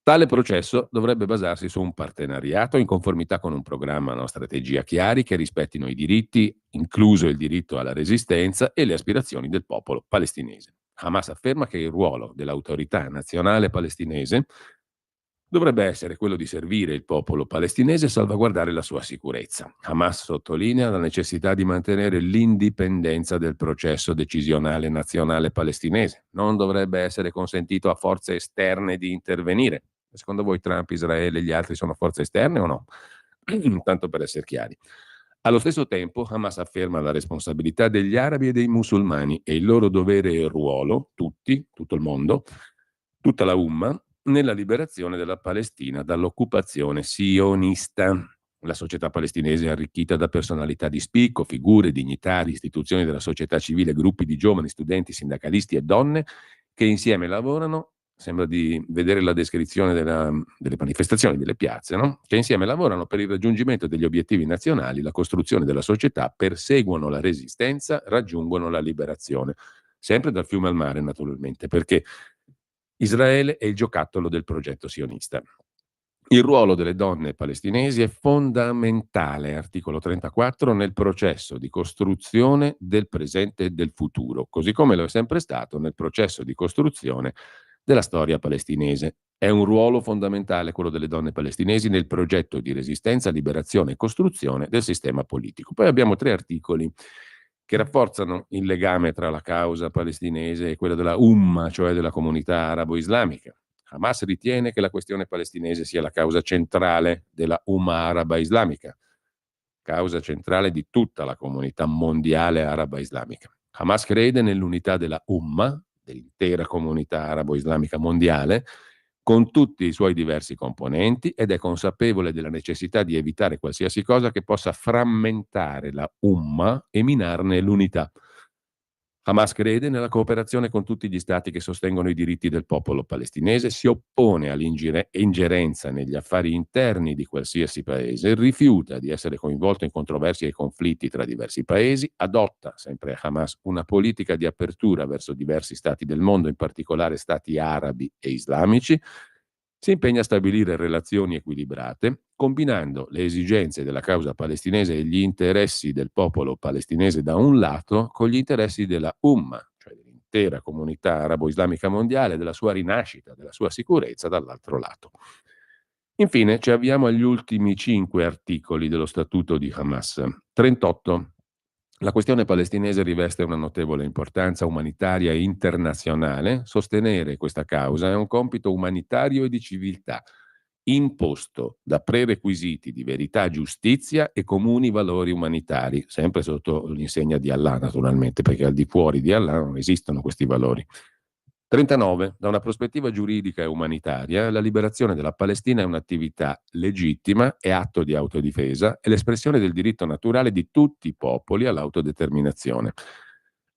Tale processo dovrebbe basarsi su un partenariato in conformità con un programma e una strategia chiari che rispettino i diritti, incluso il diritto alla resistenza e le aspirazioni del popolo palestinese. Hamas afferma che il ruolo dell'autorità nazionale palestinese dovrebbe essere quello di servire il popolo palestinese e salvaguardare la sua sicurezza. Hamas sottolinea la necessità di mantenere l'indipendenza del processo decisionale nazionale palestinese. Non dovrebbe essere consentito a forze esterne di intervenire. Secondo voi Trump, Israele e gli altri sono forze esterne o no? Tanto per essere chiari. Allo stesso tempo Hamas afferma la responsabilità degli arabi e dei musulmani e il loro dovere e ruolo, tutto il mondo, tutta la Umma, nella liberazione della Palestina dall'occupazione sionista. La società palestinese è arricchita da personalità di spicco, figure, dignitari, istituzioni della società civile, gruppi di giovani, studenti, sindacalisti e donne che insieme lavorano. Sembra di vedere la descrizione delle manifestazioni, delle piazze, no? Che insieme lavorano per il raggiungimento degli obiettivi nazionali, la costruzione della società, perseguono la resistenza, raggiungono la liberazione. Sempre dal fiume al mare, naturalmente, perché Israele è il giocattolo del progetto sionista. Il ruolo delle donne palestinesi è fondamentale, articolo 34, nel processo di costruzione del presente e del futuro, così come lo è sempre stato nel processo di costruzione della storia palestinese. È un ruolo fondamentale quello delle donne palestinesi nel progetto di resistenza, liberazione e costruzione del sistema politico. Poi abbiamo 3 articoli che rafforzano il legame tra la causa palestinese e quella della Umma, cioè della comunità arabo-islamica. Hamas ritiene che la questione palestinese sia la causa centrale della Umma araba islamica, causa centrale di tutta la comunità mondiale araba islamica. Hamas crede nell'unità della Umma, dell'intera comunità arabo-islamica mondiale, con tutti i suoi diversi componenti, ed è consapevole della necessità di evitare qualsiasi cosa che possa frammentare la Umma e minarne l'unità. Hamas crede nella cooperazione con tutti gli stati che sostengono i diritti del popolo palestinese, si oppone all'ingerenza negli affari interni di qualsiasi paese, rifiuta di essere coinvolto in controversie e conflitti tra diversi paesi, adotta, sempre Hamas, una politica di apertura verso diversi stati del mondo, in particolare stati arabi e islamici, si impegna a stabilire relazioni equilibrate, combinando le esigenze della causa palestinese e gli interessi del popolo palestinese da un lato con gli interessi della Umma, cioè dell'intera comunità arabo-islamica mondiale, della sua rinascita, della sua sicurezza dall'altro lato. Infine ci avviamo agli ultimi 5 articoli dello Statuto di Hamas. 38. La questione palestinese riveste una notevole importanza umanitaria e internazionale. Sostenere questa causa è un compito umanitario e di civiltà, imposto da prerequisiti di verità, giustizia e comuni valori umanitari, sempre sotto l'insegna di Allah, naturalmente, perché al di fuori di Allah non esistono questi valori. 39. Da una prospettiva giuridica e umanitaria, la liberazione della Palestina è un'attività legittima e atto di autodifesa e l'espressione del diritto naturale di tutti i popoli all'autodeterminazione.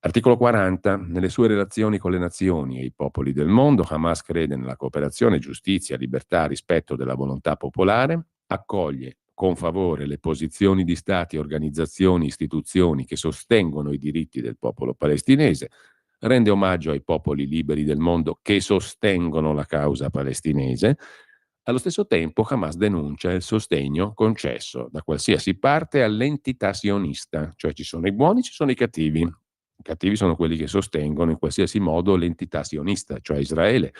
Articolo 40. Nelle sue relazioni con le nazioni e i popoli del mondo, Hamas crede nella cooperazione, giustizia, libertà, rispetto della volontà popolare, accoglie con favore le posizioni di stati, organizzazioni, istituzioni che sostengono i diritti del popolo palestinese, rende omaggio ai popoli liberi del mondo che sostengono la causa palestinese. Allo stesso tempo Hamas denuncia il sostegno concesso da qualsiasi parte all'entità sionista, cioè ci sono i buoni, ci sono i cattivi. cattivi sono quelli che sostengono in qualsiasi modo l'entità sionista, cioè Israele,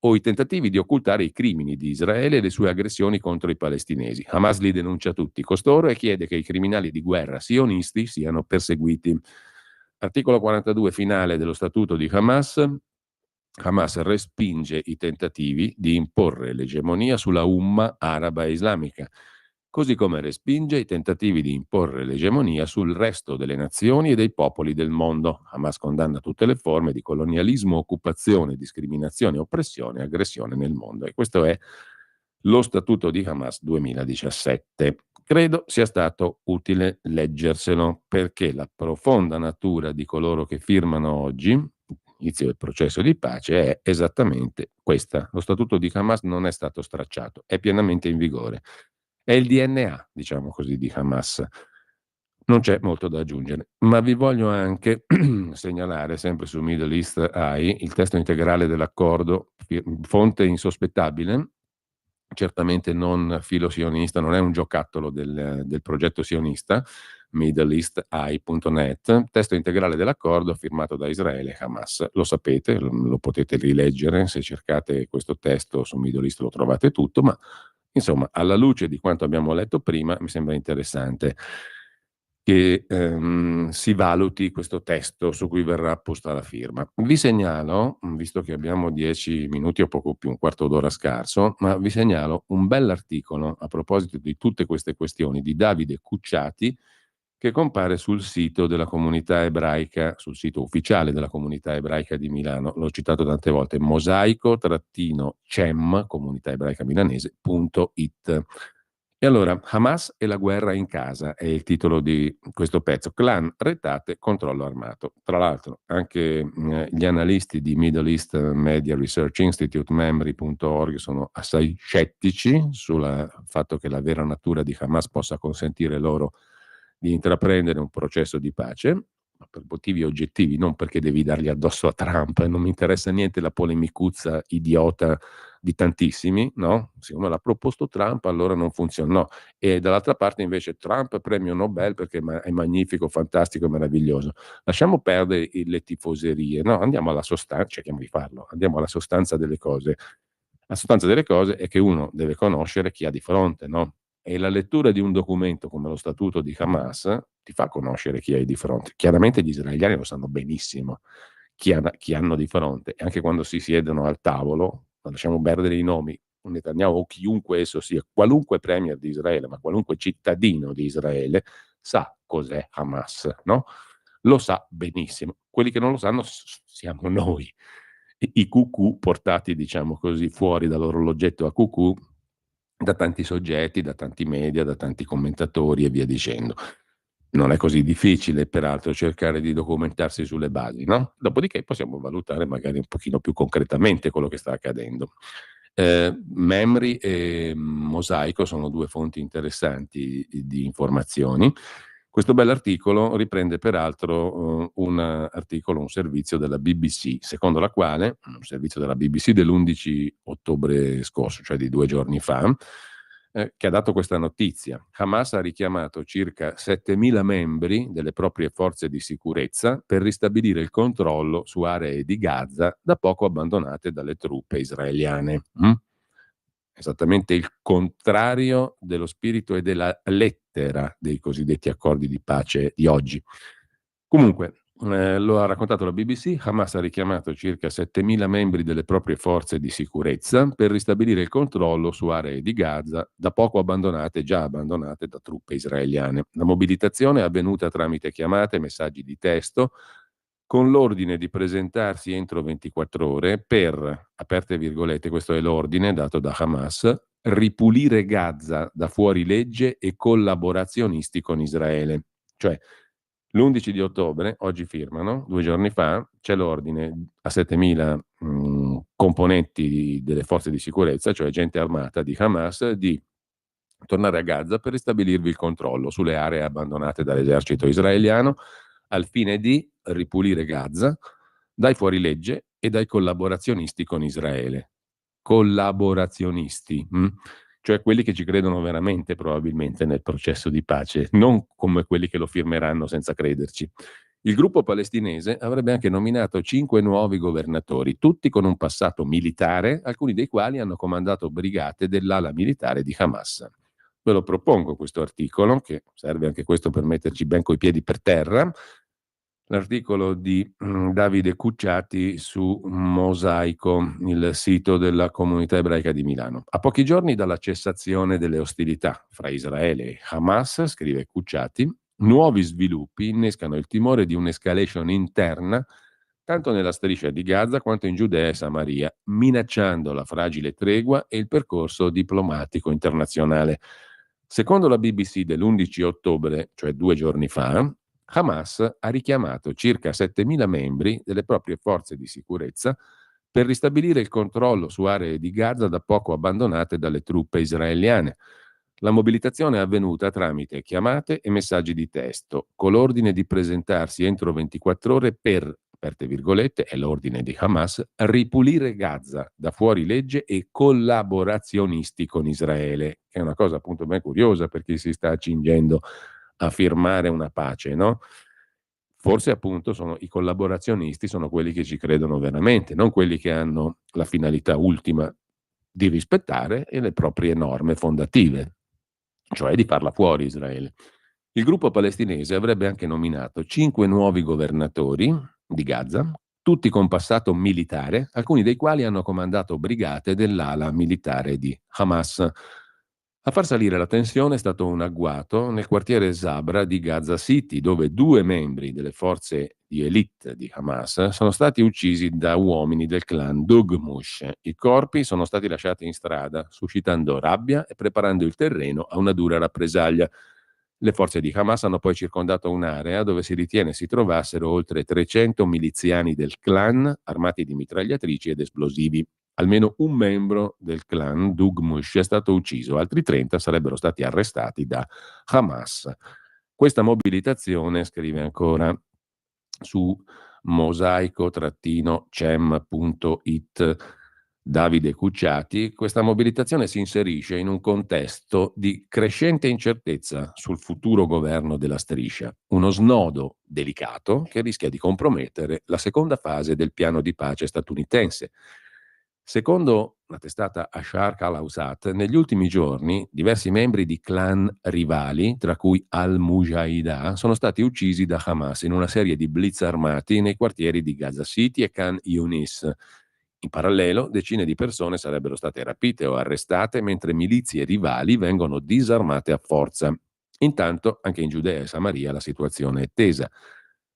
o i tentativi di occultare i crimini di Israele e le sue aggressioni contro i palestinesi. Hamas li denuncia tutti costoro e chiede che i criminali di guerra sionisti siano perseguiti. Articolo 42 finale dello statuto di Hamas. Hamas respinge i tentativi di imporre l'egemonia sulla Umma araba e islamica, così come respinge i tentativi di imporre l'egemonia sul resto delle nazioni e dei popoli del mondo. Hamas condanna tutte le forme di colonialismo, occupazione, discriminazione, oppressione e aggressione nel mondo. E questo è lo statuto di Hamas 2017. Credo sia stato utile leggerselo perché la profonda natura di coloro che firmano oggi, inizio del processo di pace, è esattamente questa. Lo statuto di Hamas non è stato stracciato, è pienamente in vigore. È il DNA, diciamo così, di Hamas. Non c'è molto da aggiungere, ma vi voglio anche segnalare, sempre su Middle East Eye, il testo integrale dell'accordo, fonte insospettabile, certamente non filo sionista, non è un giocattolo del progetto sionista, middleeasteye.net, testo integrale dell'accordo firmato da Israele e Hamas. Lo sapete, lo potete rileggere, se cercate questo testo su Middle East lo trovate tutto, ma insomma, alla luce di quanto abbiamo letto prima, mi sembra interessante che si valuti questo testo su cui verrà posta la firma. Vi segnalo, visto che abbiamo 10 minuti o poco più, un quarto d'ora scarso, ma vi segnalo un bell'articolo a proposito di tutte queste questioni di Davide Cucciati, che compare sul sito della comunità ebraica, sul sito ufficiale della comunità ebraica di Milano. L'ho citato tante volte, mosaico-cem, comunità ebraica milanese.it. E allora, Hamas e la guerra in casa è il titolo di questo pezzo. Clan, rettate, controllo armato. Tra l'altro, anche gli analisti di Middle East Media Research Institute, MEMRI.org, sono assai scettici sul fatto che la vera natura di Hamas possa consentire loro di intraprendere un processo di pace, ma per motivi oggettivi, non perché devi dargli addosso a Trump. Non mi interessa niente la polemicuzza idiota di tantissimi, no? Siccome l'ha proposto Trump, allora non funziona, no. E dall'altra parte invece Trump premio Nobel perché è magnifico, fantastico, meraviglioso. Lasciamo perdere le tifoserie, no? Andiamo alla sostanza, cerchiamo di farlo, andiamo alla sostanza delle cose. La sostanza delle cose è che uno deve conoscere chi ha di fronte, no? E la lettura di un documento come lo statuto di Hamas ti fa conoscere chi hai di fronte. Chiaramente gli israeliani lo sanno benissimo chi hanno di fronte, e anche quando si siedono al tavolo, lasciamo perdere i nomi, Netanyahu o chiunque esso sia, qualunque premier di Israele, ma qualunque cittadino di Israele sa cos'è Hamas, no? Lo sa benissimo. Quelli che non lo sanno siamo noi, i cucù portati, diciamo così, fuori dall'orologetto a cucù da tanti soggetti, da tanti media, da tanti commentatori e via dicendo. Non è così difficile, peraltro, cercare di documentarsi sulle basi, no? Dopodiché possiamo valutare magari un pochino più concretamente quello che sta accadendo. Memri e Mosaico sono due fonti interessanti di informazioni. Questo bell'articolo riprende peraltro un servizio della BBC, secondo la quale, un servizio della BBC dell'11 ottobre scorso, cioè di 2 giorni fa, che ha dato questa notizia. Hamas ha richiamato circa 7.000 membri delle proprie forze di sicurezza per ristabilire il controllo su aree di Gaza da poco abbandonate dalle truppe israeliane. Esattamente il contrario dello spirito e della lettera dei cosiddetti accordi di pace di oggi. Comunque, lo ha raccontato la BBC, Hamas ha richiamato circa 7.000 membri delle proprie forze di sicurezza per ristabilire il controllo su aree di Gaza da poco già abbandonate da truppe israeliane. La mobilitazione è avvenuta tramite chiamate, messaggi di testo, con l'ordine di presentarsi entro 24 ore per, aperte virgolette, questo è l'ordine dato da Hamas, ripulire Gaza da fuorilegge e collaborazionisti con Israele. Cioè, l'11 di ottobre, oggi firmano, 2 giorni fa, c'è l'ordine a 7.000 componenti delle forze di sicurezza, cioè gente armata di Hamas, di tornare a Gaza per ristabilirvi il controllo sulle aree abbandonate dall'esercito israeliano, al fine di ripulire Gaza dai fuorilegge e dai collaborazionisti con Israele. Collaborazionisti, cioè quelli che ci credono veramente probabilmente nel processo di pace, non come quelli che lo firmeranno senza crederci. Il gruppo palestinese avrebbe anche nominato 5 nuovi governatori, tutti con un passato militare, alcuni dei quali hanno comandato brigate dell'ala militare di Hamas. Ve lo propongo questo articolo, che serve anche questo per metterci ben coi piedi per terra. L'articolo di Davide Cucciati su Mosaico, il sito della comunità ebraica di Milano. A pochi giorni dalla cessazione delle ostilità fra Israele e Hamas, scrive Cucciati, nuovi sviluppi innescano il timore di un'escalation interna tanto nella striscia di Gaza quanto in Giudea e Samaria, minacciando la fragile tregua e il percorso diplomatico internazionale. Secondo la BBC dell'11 ottobre, cioè 2 giorni fa, Hamas ha richiamato circa 7.000 membri delle proprie forze di sicurezza per ristabilire il controllo su aree di Gaza da poco abbandonate dalle truppe israeliane. La mobilitazione è avvenuta tramite chiamate e messaggi di testo, con l'ordine di presentarsi entro 24 ore per, aperte virgolette, è l'ordine di Hamas, ripulire Gaza da fuori legge e collaborazionisti con Israele, che è una cosa appunto ben curiosa per chi si sta accingendo a firmare una pace, no? Forse appunto i collaborazionisti sono quelli che ci credono veramente, non quelli che hanno la finalità ultima di rispettare le proprie norme fondative, cioè di farla fuori Israele. Il gruppo palestinese avrebbe anche nominato 5 nuovi governatori di Gaza, tutti con passato militare, alcuni dei quali hanno comandato brigate dell'ala militare di Hamas. A far salire la tensione è stato un agguato nel quartiere Zabra di Gaza City, dove 2 membri delle forze di elite di Hamas sono stati uccisi da uomini del clan Dugmush. I corpi sono stati lasciati in strada, suscitando rabbia e preparando il terreno a una dura rappresaglia. Le forze di Hamas hanno poi circondato un'area dove si ritiene si trovassero oltre 300 miliziani del clan armati di mitragliatrici ed esplosivi. Almeno un membro del clan, Dugmush, è stato ucciso, altri 30 sarebbero stati arrestati da Hamas. Questa mobilitazione, scrive ancora su mosaico-cem.it Davide Cucciati, questa mobilitazione si inserisce in un contesto di crescente incertezza sul futuro governo della striscia, uno snodo delicato che rischia di compromettere la seconda fase del piano di pace statunitense. Secondo la testata Ashar al-Awsat, negli ultimi giorni diversi membri di clan rivali, tra cui al-Mujahideen, sono stati uccisi da Hamas in una serie di blitz armati nei quartieri di Gaza City e Khan Yunis. In parallelo, decine di persone sarebbero state rapite o arrestate mentre milizie rivali vengono disarmate a forza. Intanto, anche in Giudea e Samaria la situazione è tesa.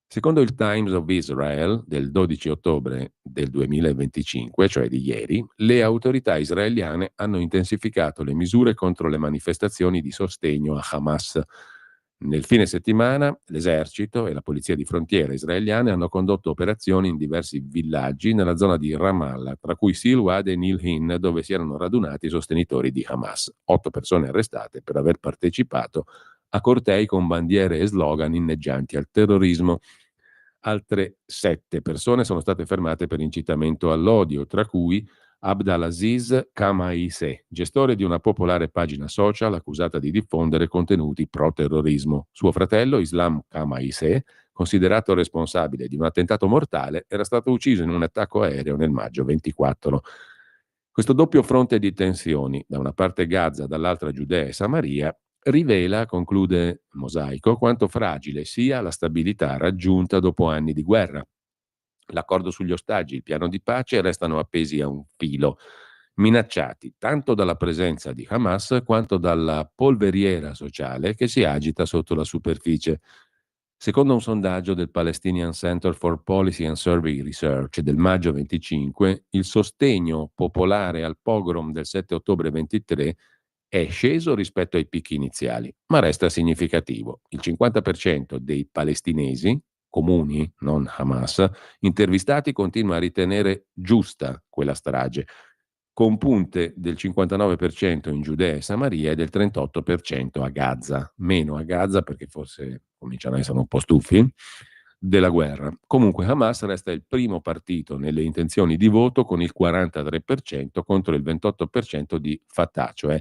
Secondo il Times of Israel del 12 ottobre del 2025, cioè di ieri, le autorità israeliane hanno intensificato le misure contro le manifestazioni di sostegno a Hamas. Nel fine settimana l'esercito e la polizia di frontiera israeliane hanno condotto operazioni in diversi villaggi nella zona di Ramallah, tra cui Silwad e Nilhin, dove si erano radunati i sostenitori di Hamas. 8 persone arrestate per aver partecipato a cortei con bandiere e slogan inneggianti al terrorismo. Altre 7 persone sono state fermate per incitamento all'odio, tra cui Abdelaziz Kamaise, gestore di una popolare pagina social accusata di diffondere contenuti pro-terrorismo. Suo fratello, Islam Kamaise, considerato responsabile di un attentato mortale, era stato ucciso in un attacco aereo nel maggio 24. Questo doppio fronte di tensioni, da una parte Gaza, dall'altra Giudea e Samaria, rivela, conclude Mosaico, quanto fragile sia la stabilità raggiunta dopo anni di guerra. L'accordo sugli ostaggi, il piano di pace restano appesi a un filo, minacciati tanto dalla presenza di Hamas quanto dalla polveriera sociale che si agita sotto la superficie. Secondo un sondaggio del Palestinian Center for Policy and Survey Research del maggio 25, il sostegno popolare al pogrom del 7 ottobre 23 è sceso rispetto ai picchi iniziali, ma resta significativo. Il 50% dei palestinesi, comuni, non Hamas, intervistati continua a ritenere giusta quella strage, con punte del 59% in Giudea e Samaria e del 38% a Gaza. Meno a Gaza perché forse cominciano a essere un po' stufi della guerra. Comunque Hamas resta il primo partito nelle intenzioni di voto con il 43% contro il 28% di Fatah, cioè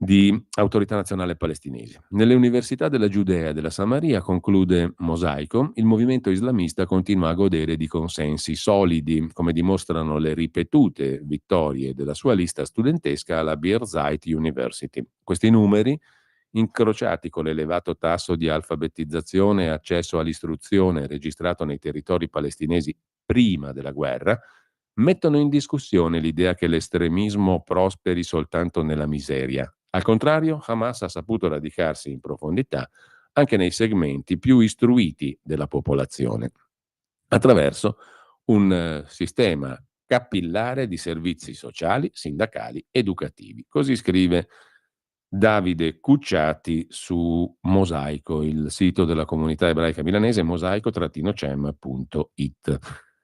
di Autorità Nazionale Palestinese. Nelle università della Giudea e della Samaria, conclude Mosaico, il movimento islamista continua a godere di consensi solidi, come dimostrano le ripetute vittorie della sua lista studentesca alla Birzeit University. Questi numeri, incrociati con l'elevato tasso di alfabetizzazione e accesso all'istruzione registrato nei territori palestinesi prima della guerra, mettono in discussione l'idea che l'estremismo prosperi soltanto nella miseria. Al contrario, Hamas ha saputo radicarsi in profondità anche nei segmenti più istruiti della popolazione, attraverso un sistema capillare di servizi sociali, sindacali, educativi. Così scrive Davide Cucciati su Mosaico, il sito della comunità ebraica milanese, mosaico-cem.it.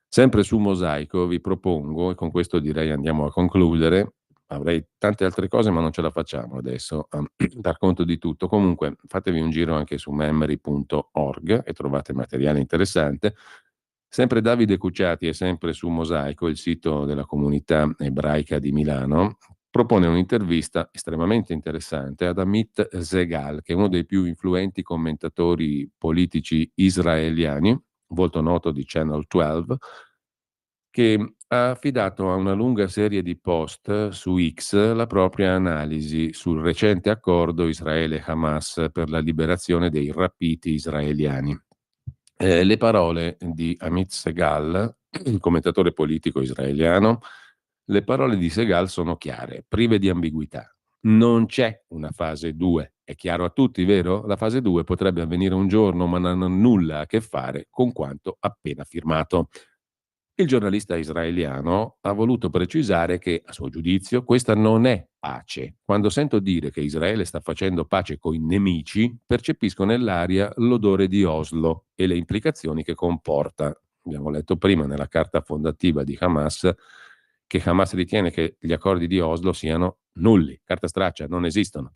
Sempre su Mosaico vi propongo, e con questo direi andiamo a concludere, avrei tante altre cose ma non ce la facciamo adesso a dar conto di tutto. Comunque fatevi un giro anche su memory.org e trovate materiale interessante. Sempre Davide Cucciati è sempre su Mosaico, il sito della comunità ebraica di Milano, propone un'intervista estremamente interessante ad Amit Segal, che è uno dei più influenti commentatori politici israeliani, volto noto di Channel 12, che ha affidato a una lunga serie di post su X la propria analisi sul recente accordo Israele-Hamas per la liberazione dei rapiti israeliani. Le parole di Amit Segal, il commentatore politico israeliano, le parole di Segal sono chiare, prive di ambiguità. Non c'è una fase 2, è chiaro a tutti, vero? La fase 2 potrebbe avvenire un giorno, ma non ha nulla a che fare con quanto appena firmato. Il giornalista israeliano ha voluto precisare che, a suo giudizio, questa non è pace. Quando sento dire che Israele sta facendo pace con i nemici, percepisco nell'aria l'odore di Oslo e le implicazioni che comporta. Abbiamo letto prima nella carta fondativa di Hamas che Hamas ritiene che gli accordi di Oslo siano nulli, carta straccia, non esistono.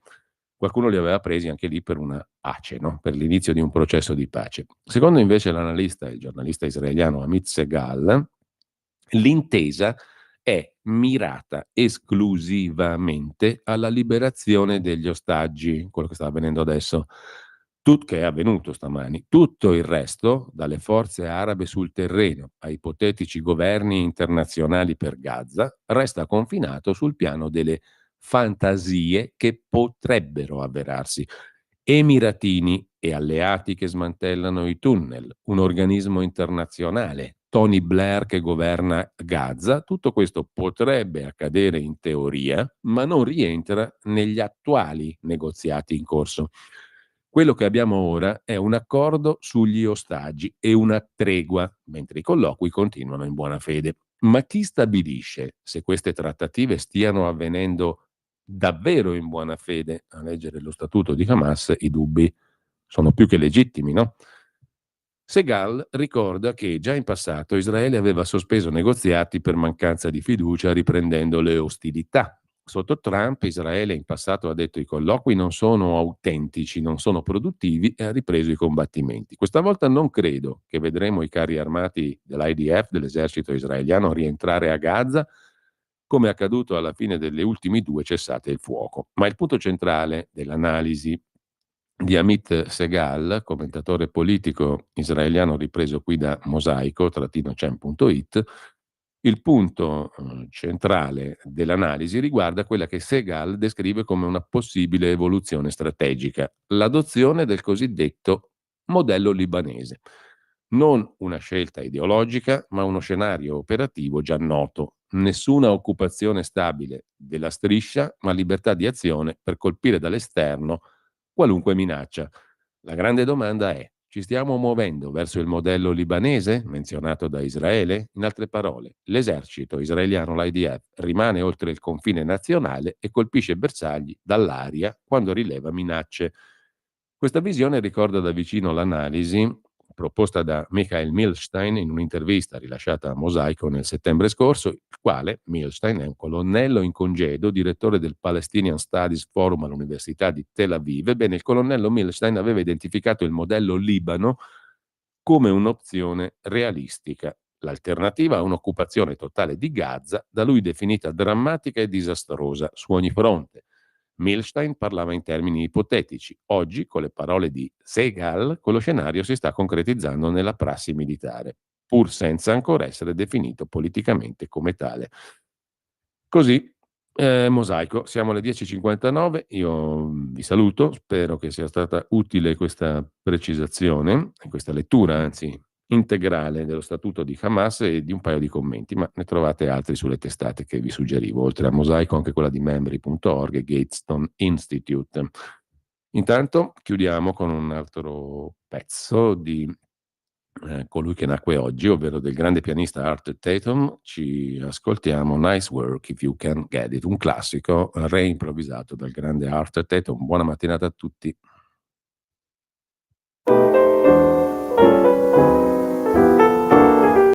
Qualcuno li aveva presi anche lì per una pace, no? Per l'inizio di un processo di pace. Secondo invece l'analista, il giornalista israeliano Amit Segal, l'intesa è mirata esclusivamente alla liberazione degli ostaggi, quello che sta avvenendo adesso, che è avvenuto stamani. Tutto il resto, dalle forze arabe sul terreno ai ipotetici governi internazionali per Gaza, resta confinato sul piano delle fantasie che potrebbero avverarsi. Emiratini e alleati che smantellano i tunnel, un organismo internazionale, Tony Blair che governa Gaza, tutto questo potrebbe accadere in teoria, ma non rientra negli attuali negoziati in corso. Quello che abbiamo ora è un accordo sugli ostaggi e una tregua, mentre i colloqui continuano in buona fede. Ma chi stabilisce se queste trattative stiano avvenendo davvero in buona fede? A leggere lo statuto di Hamas i dubbi sono più che legittimi, no? Segal ricorda che già in passato Israele aveva sospeso negoziati per mancanza di fiducia, riprendendo le ostilità. Sotto Trump Israele in passato ha detto i colloqui non sono autentici, non sono produttivi e ha ripreso i combattimenti. Questa volta non credo che vedremo i carri armati dell'IDF, dell'esercito israeliano, rientrare a Gaza come è accaduto alla fine delle ultime 2 cessate il fuoco. Ma il punto centrale dell'analisi di Amit Segal, commentatore politico israeliano ripreso qui da mosaico-cem.it, il punto centrale dell'analisi riguarda quella che Segal descrive come una possibile evoluzione strategica, l'adozione del cosiddetto modello libanese. Non una scelta ideologica, ma uno scenario operativo già noto. Nessuna occupazione stabile della striscia, ma libertà di azione per colpire dall'esterno qualunque minaccia. La grande domanda è: ci stiamo muovendo verso il modello libanese menzionato da Israele? In altre parole, l'esercito israeliano, l'IDF, rimane oltre il confine nazionale e colpisce bersagli dall'aria quando rileva minacce. Questa visione ricorda da vicino l'analisi proposta da Michael Milstein in un'intervista rilasciata a Mosaico nel settembre scorso, il quale, Milstein, è un colonnello in congedo, direttore del Palestinian Studies Forum all'Università di Tel Aviv. Ebbene, il colonnello Milstein aveva identificato il modello Libano come un'opzione realistica, l'alternativa a un'occupazione totale di Gaza, da lui definita drammatica e disastrosa su ogni fronte. Milstein parlava in termini ipotetici. Oggi, con le parole di Segal, quello scenario si sta concretizzando nella prassi militare, pur senza ancora essere definito politicamente come tale. Così, Mosaico, siamo alle 10:59, io vi saluto, spero che sia stata utile questa precisazione, questa lettura, anzi, integrale dello statuto di Hamas e di un paio di commenti, ma ne trovate altri sulle testate che vi suggerivo, oltre a Mosaico anche quella di Membri.org e Gatestone Institute. Intanto chiudiamo con un altro pezzo di colui che nacque oggi, ovvero del grande pianista Art Tatum. Ci ascoltiamo Nice Work If You Can Get It, un classico reimprovvisato dal grande Art Tatum. Buona mattinata a tutti.